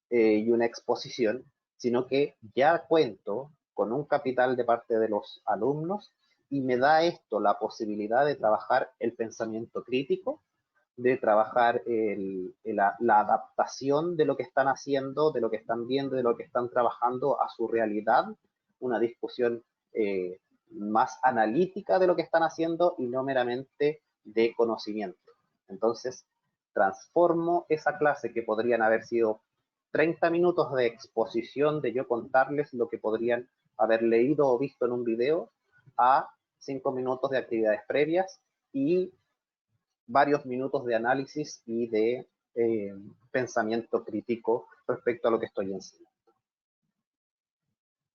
y una exposición, sino que ya cuento con un capital de parte de los alumnos y me da esto la posibilidad de trabajar el pensamiento crítico, de trabajar la adaptación de lo que están haciendo, de lo que están viendo, de lo que están trabajando a su realidad, una discusión más analítica de lo que están haciendo y no meramente de conocimiento. Entonces, transformo esa clase que podrían haber sido 30 minutos de exposición, de yo contarles lo que podrían haber leído o visto en un video, a 5 minutos de actividades previas y varios minutos de análisis y de pensamiento crítico respecto a lo que estoy enseñando.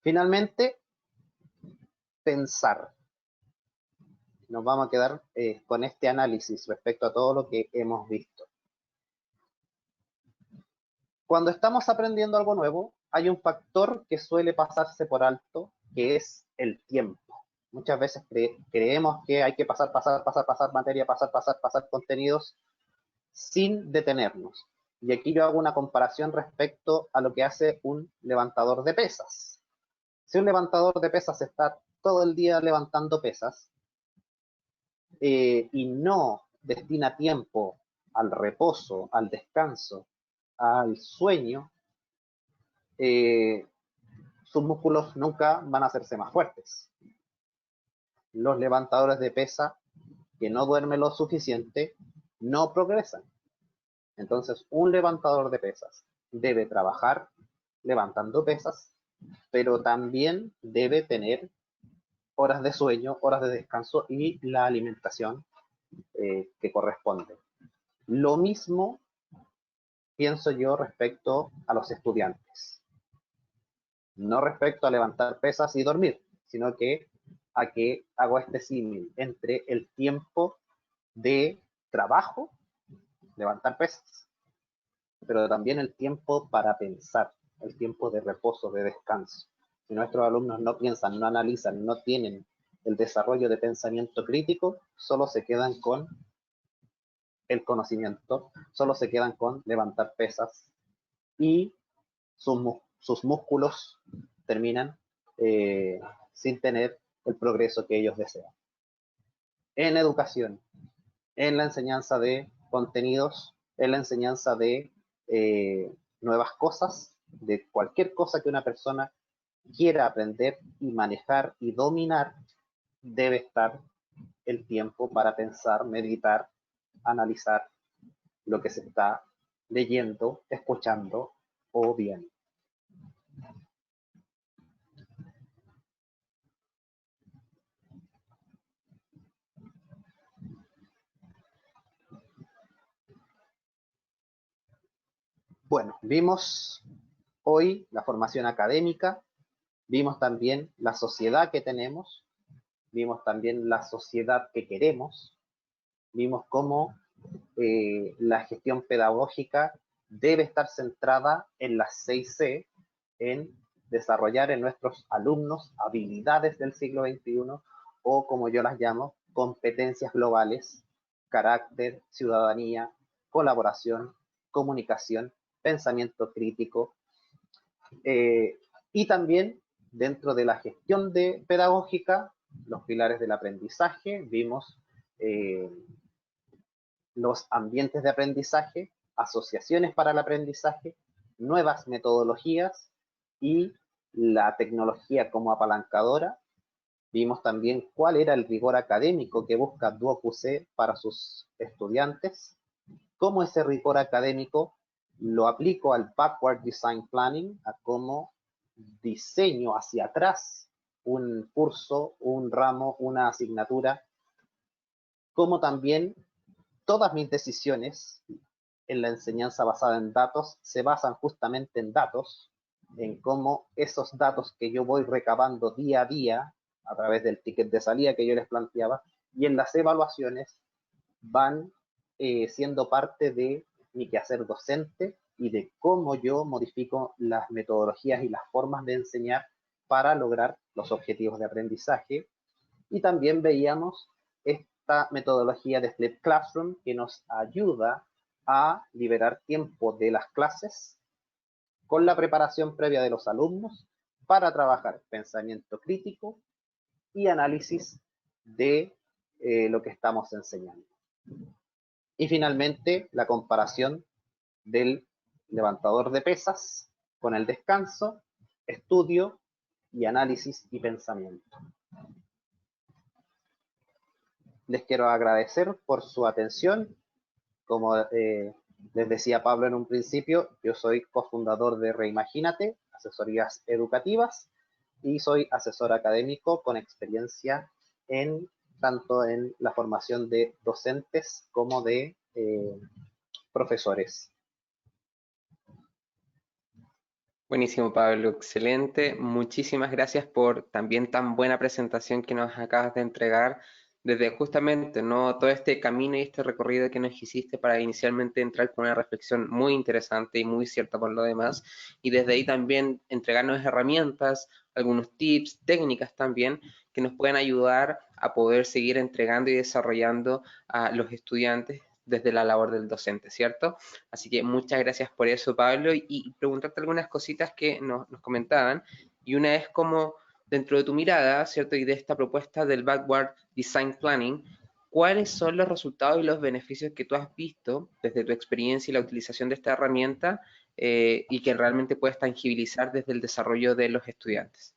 Finalmente, pensar. Nos vamos a quedar con este análisis respecto a todo lo que hemos visto. Cuando estamos aprendiendo algo nuevo, hay un factor que suele pasarse por alto, que es el tiempo. Muchas veces creemos que hay que pasar materia, pasar contenidos sin detenernos. Y aquí yo hago una comparación respecto a lo que hace un levantador de pesas. Si un levantador de pesas está todo el día levantando pesas y no destina tiempo al reposo, al descanso, al sueño, sus músculos nunca van a hacerse más fuertes. Los levantadores de pesa que no duermen lo suficiente no progresan. Entonces, un levantador de pesas debe trabajar levantando pesas, pero también debe tener horas de sueño, horas de descanso y la alimentación que corresponde. Lo mismo pienso yo respecto a los estudiantes. No respecto a levantar pesas y dormir, sino que a que hago este símil entre el tiempo de trabajo, levantar pesas, pero también el tiempo para pensar, el tiempo de reposo, de descanso. Si nuestros alumnos no piensan, no analizan, no tienen el desarrollo de pensamiento crítico, solo se quedan con el conocimiento, solo se quedan con levantar pesas y sus músculos terminan sin tener el progreso que ellos desean. En educación, en la enseñanza de contenidos, en la enseñanza de nuevas cosas, de cualquier cosa que una persona quiera aprender y manejar y dominar, debe estar el tiempo para pensar, meditar, analizar lo que se está leyendo, escuchando o viendo. Bueno, vimos hoy la formación académica, Vimos también la sociedad que tenemos, vimos también la sociedad que queremos, vimos cómo la gestión pedagógica debe estar centrada en las 6C, en desarrollar en nuestros alumnos habilidades del siglo XXI o, como yo las llamo, competencias globales, carácter, ciudadanía, colaboración, comunicación, pensamiento crítico, y también dentro de la gestión pedagógica, los pilares del aprendizaje, vimos los ambientes de aprendizaje, asociaciones para el aprendizaje, nuevas metodologías y la tecnología como apalancadora. Vimos también cuál era el rigor académico que busca Duoc UC para sus estudiantes, cómo ese rigor académico lo aplico al Backward Design Planning, a cómo diseño hacia atrás un curso, un ramo, una asignatura, cómo también todas mis decisiones en la enseñanza basada en datos se basan justamente en datos, en cómo esos datos que yo voy recabando día a día a través del ticket de salida que yo les planteaba, y en las evaluaciones van siendo parte de mi quehacer docente y de cómo yo modifico las metodologías y las formas de enseñar para lograr los objetivos de aprendizaje. Y también veíamos esta metodología de Flipped Classroom que nos ayuda a liberar tiempo de las clases con la preparación previa de los alumnos para trabajar pensamiento crítico y análisis de lo que estamos enseñando. Y finalmente, la comparación del levantador de pesas con el descanso, estudio y análisis y pensamiento. Les quiero agradecer por su atención. Como les decía Pablo en un principio, yo soy cofundador de Reimagínate, asesorías educativas, y soy asesor académico con experiencia tanto en la formación de docentes como de profesores. Buenísimo, Pablo, excelente. Muchísimas gracias por también tan buena presentación que nos acabas de entregar desde justamente todo este camino y este recorrido que nos hiciste para inicialmente entrar con una reflexión muy interesante y muy cierta por lo demás, y desde ahí también entregarnos herramientas, algunos tips, técnicas también que nos puedan ayudar a poder seguir entregando y desarrollando a los estudiantes desde la labor del docente, ¿cierto? Así que muchas gracias por eso, Pablo, y preguntarte algunas cositas que nos comentaban, y una es como dentro de tu mirada, ¿cierto? Y de esta propuesta del Backward Design Planning, ¿cuáles son los resultados y los beneficios que tú has visto desde tu experiencia y la utilización de esta herramienta y que realmente puedes tangibilizar desde el desarrollo de los estudiantes?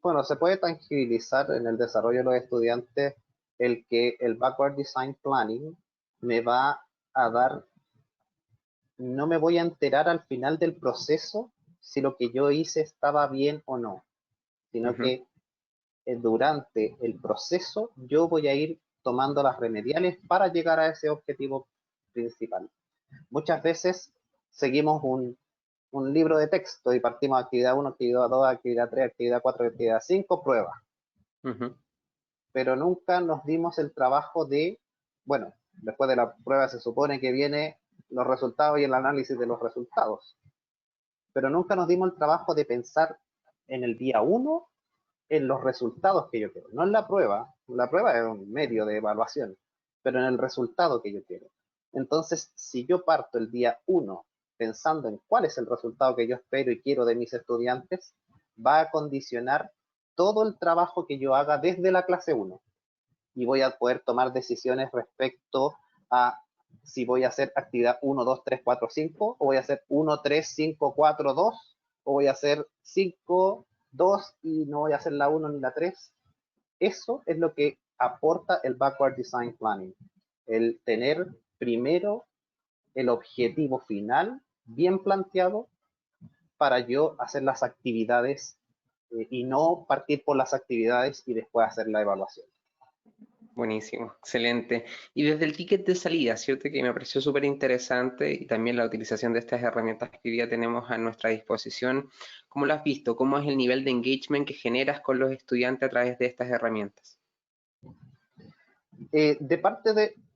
Bueno, se puede tangibilizar en el desarrollo de los estudiantes el que el Backward Design Planning me va a dar, no me voy a enterar al final del proceso si lo que yo hice estaba bien o no, sino que durante el proceso yo voy a ir tomando las remediales para llegar a ese objetivo principal. Muchas veces seguimos un libro de texto y partimos actividad 1, actividad 2, actividad 3, actividad 4, actividad 5, prueba. Pero nunca nos dimos el trabajo de, bueno, después de la prueba se supone que viene los resultados y el análisis de los resultados. Pero nunca nos dimos el trabajo de pensar en el día 1 en los resultados que yo quiero. No en la prueba es un medio de evaluación, pero en el resultado que yo quiero. Entonces, si yo parto el día 1 pensando en cuál es el resultado que yo espero y quiero de mis estudiantes, va a condicionar todo el trabajo que yo haga desde la clase 1. Y voy a poder tomar decisiones respecto a si voy a hacer actividad 1, 2, 3, 4, 5, o voy a hacer 1, 3, 5, 4, 2, o voy a hacer 5, 2 y no voy a hacer la 1 ni la 3. Eso es lo que aporta el Backward Design Planning. El tener primero el objetivo final bien planteado para yo hacer las actividades y no partir por las actividades y después hacer la evaluación. Buenísimo, excelente. Y desde el ticket de salida, ¿cierto? Que me pareció súper interesante y también la utilización de estas herramientas que hoy día tenemos a nuestra disposición. ¿Cómo lo has visto? ¿Cómo es el nivel de engagement que generas con los estudiantes a través de estas herramientas?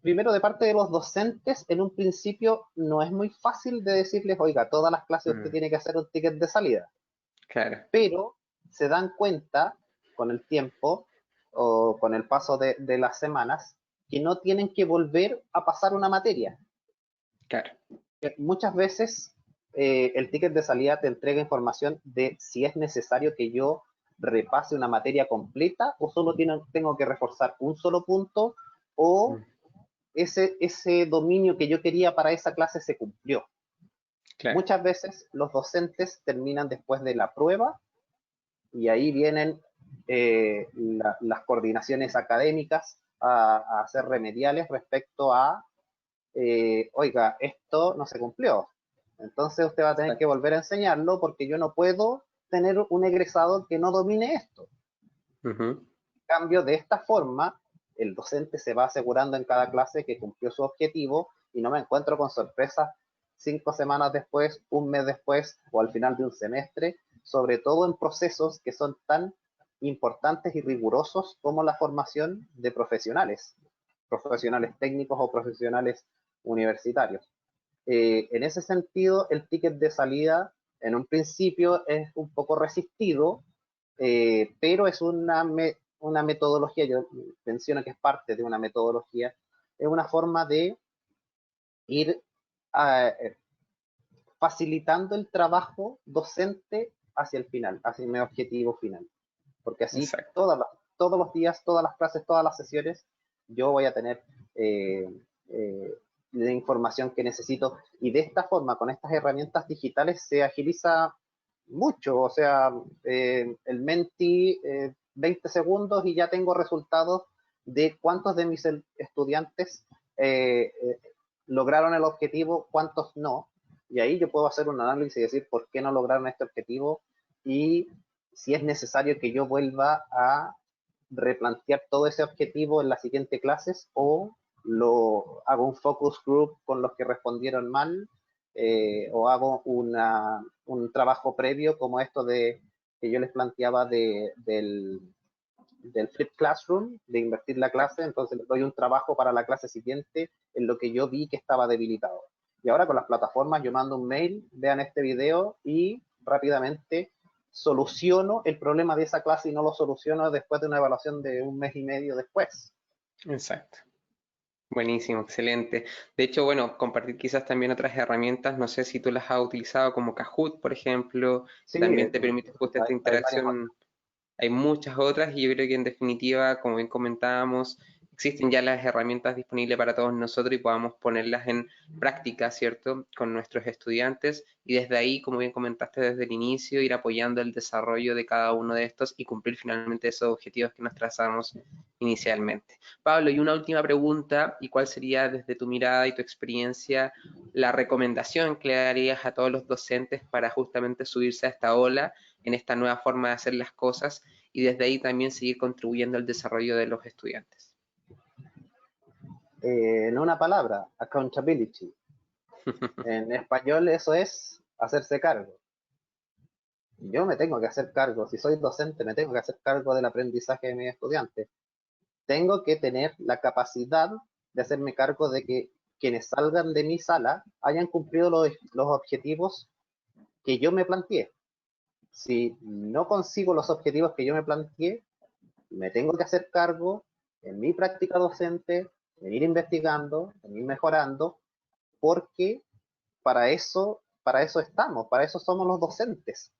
Primero de parte de los docentes, en un principio no es muy fácil de decirles, oiga, todas las clases usted tiene que hacer un ticket de salida, Claro, pero se dan cuenta con el tiempo o con el paso de las semanas que no tienen que volver a pasar una materia. claro. Muchas veces el ticket de salida te entrega información de si es necesario que yo repase una materia completa o solo tengo que reforzar un solo punto o ese dominio que yo quería para esa clase se cumplió. Claro, Muchas veces los docentes terminan después de la prueba y ahí vienen las coordinaciones académicas a hacer remediales respecto a, oiga, esto no se cumplió. Entonces usted va a tener que exacto. volver a enseñarlo porque yo no puedo tener un egresado que no domine esto. Ujú. En cambio, de esta forma, el docente se va asegurando en cada clase que cumplió su objetivo y no me encuentro con sorpresas 5 semanas después, un mes después o al final de un semestre, sobre todo en procesos que son tan importantes y rigurosos como la formación de profesionales técnicos o profesionales universitarios. En ese sentido, el ticket de salida en un principio es un poco resistido, pero es una metodología, yo menciono que es parte de una metodología, es una forma de ir uh, facilitando el trabajo docente hacia el final, hacia mi objetivo final. Porque así Exacto. todos los días, todas las clases, todas las sesiones, yo voy a tener eh, eh, la información que necesito y de esta forma, con estas herramientas digitales, se agiliza mucho, o sea, el Menti, 20 segundos y ya tengo resultados de cuántos de mis estudiantes lograron el objetivo, cuántos no, y ahí yo puedo hacer un análisis y decir por qué no lograron este objetivo y si es necesario que yo vuelva a replantear todo ese objetivo en las siguientes clases o hago un focus group con los que respondieron mal o hago un trabajo previo como esto que yo les planteaba del flip classroom, de invertir la clase, entonces les doy un trabajo para la clase siguiente en lo que yo vi que estaba debilitado. Y ahora con las plataformas yo mando un mail, vean este video y rápidamente soluciono el problema de esa clase y no lo soluciono después de una evaluación de un mes y medio después. Exacto. Buenísimo, excelente. De hecho, bueno, compartir quizás también otras herramientas, no sé si tú las has utilizado como Kahoot, por ejemplo, Sí, también te permite justo esta hay varias otras. interacción. Hay muchas otras y yo creo que en definitiva, como bien comentábamos, existen ya las herramientas disponibles para todos nosotros y podamos ponerlas en práctica, ¿cierto?, con nuestros estudiantes y desde ahí, como bien comentaste desde el inicio, ir apoyando el desarrollo de cada uno de estos y cumplir finalmente esos objetivos que nos trazamos inicialmente. Pablo, y una última pregunta, ¿y cuál sería desde tu mirada y tu experiencia la recomendación que le darías a todos los docentes para justamente subirse a esta ola en esta nueva forma de hacer las cosas y desde ahí también seguir contribuyendo al desarrollo de los estudiantes? En una palabra, accountability. En español eso es hacerse cargo. Yo me tengo que hacer cargo, si soy docente me tengo que hacer cargo del aprendizaje de mis estudiantes. Tengo que tener la capacidad de hacerme cargo de que quienes salgan de mi sala hayan cumplido los objetivos que yo me planteé. Si no consigo los objetivos que yo me planteé, me tengo que hacer cargo en mi práctica docente, en ir investigando, en ir mejorando, porque para eso estamos, para eso somos los docentes,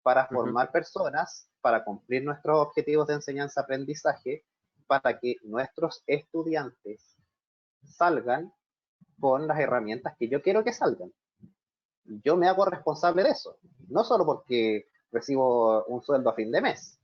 para formar personas, para cumplir nuestros objetivos de enseñanza-aprendizaje, para que nuestros estudiantes salgan con las herramientas que yo quiero que salgan. Yo me hago responsable de eso, no solo porque recibo un sueldo a fin de mes,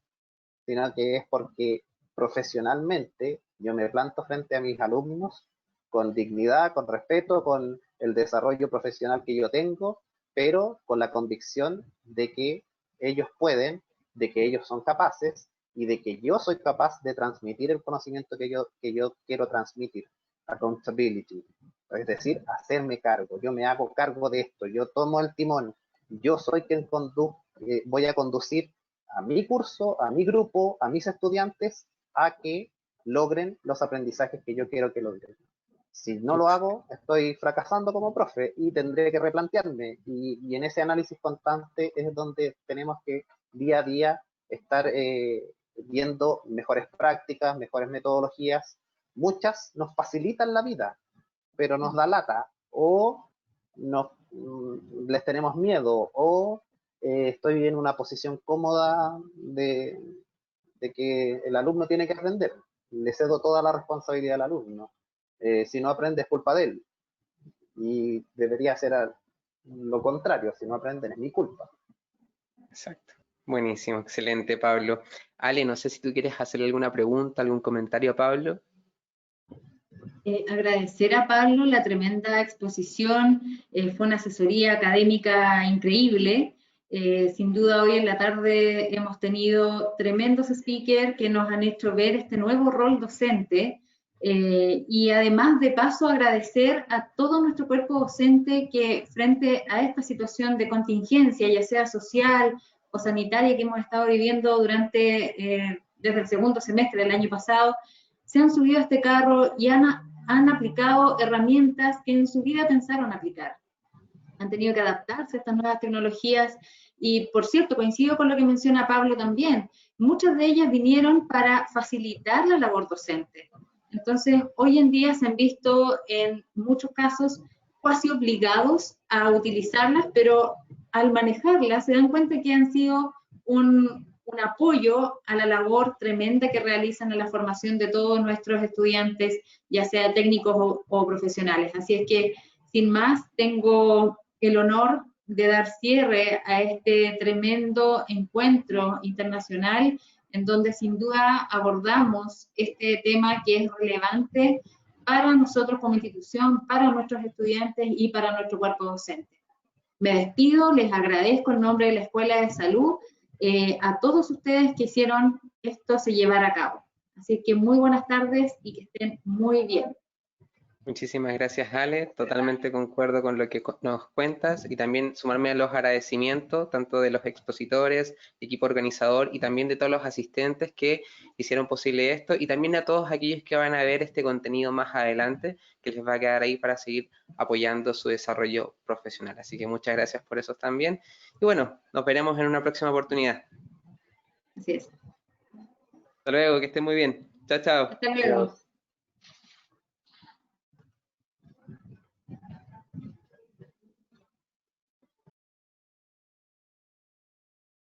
sino que es porque profesionalmente yo me planto frente a mis alumnos con dignidad, con respeto, con el desarrollo profesional que yo tengo, pero con la convicción de que ellos pueden, de que ellos son capaces y de que yo soy capaz de transmitir el conocimiento que yo quiero transmitir. Accountability, es decir, hacerme cargo. Yo me hago cargo de esto, yo tomo el timón, yo soy quien voy a conducir a mi curso, a mi grupo, a mis estudiantes, a que logren los aprendizajes que yo quiero que logren. Si no lo hago, estoy fracasando como profe y tendré que replantearme. Y en ese análisis constante es donde tenemos que día a día estar viendo mejores prácticas, mejores metodologías. Muchas nos facilitan la vida, pero nos da lata, o les tenemos miedo, o estoy en una posición cómoda de que el alumno tiene que aprender. Le cedo toda la responsabilidad al alumno. Si no aprende es culpa de él. Y debería ser lo contrario, si no aprenden es mi culpa. Exacto. Buenísimo, excelente, Pablo. Ale, no sé si tú quieres hacerle alguna pregunta, algún comentario a Pablo. Agradecer a Pablo la tremenda exposición, fue una asesoría académica increíble. Sin duda hoy en la tarde hemos tenido tremendos speakers que nos han hecho ver este nuevo rol docente, y además de paso agradecer a todo nuestro cuerpo docente que frente a esta situación de contingencia, ya sea social o sanitaria que hemos estado viviendo desde el segundo semestre del año pasado, se han subido a este carro y han aplicado herramientas que en su vida pensaron aplicar. Han tenido que adaptarse a estas nuevas tecnologías y, por cierto, coincido con lo que menciona Pablo también, muchas de ellas vinieron para facilitar la labor docente. Entonces, hoy en día se han visto en muchos casos casi obligados a utilizarlas, pero al manejarlas se dan cuenta que han sido un apoyo a la labor tremenda que realizan en la formación de todos nuestros estudiantes, ya sea técnicos o profesionales. Así es que, sin más, tengo el honor de dar cierre a este tremendo encuentro internacional en donde sin duda abordamos este tema que es relevante para nosotros como institución, para nuestros estudiantes y para nuestro cuerpo docente. Me despido, les agradezco en nombre de la Escuela de Salud a todos ustedes que hicieron esto se llevara a cabo. Así que muy buenas tardes y que estén muy bien. Muchísimas gracias, Ale. Totalmente concuerdo con lo que nos cuentas y también sumarme a los agradecimientos tanto de los expositores, equipo organizador y también de todos los asistentes que hicieron posible esto y también a todos aquellos que van a ver este contenido más adelante que les va a quedar ahí para seguir apoyando su desarrollo profesional. Así que muchas gracias por eso también. Y bueno, nos veremos en una próxima oportunidad. Así es. Hasta luego, que estén muy bien. Chao, chao. Hasta luego.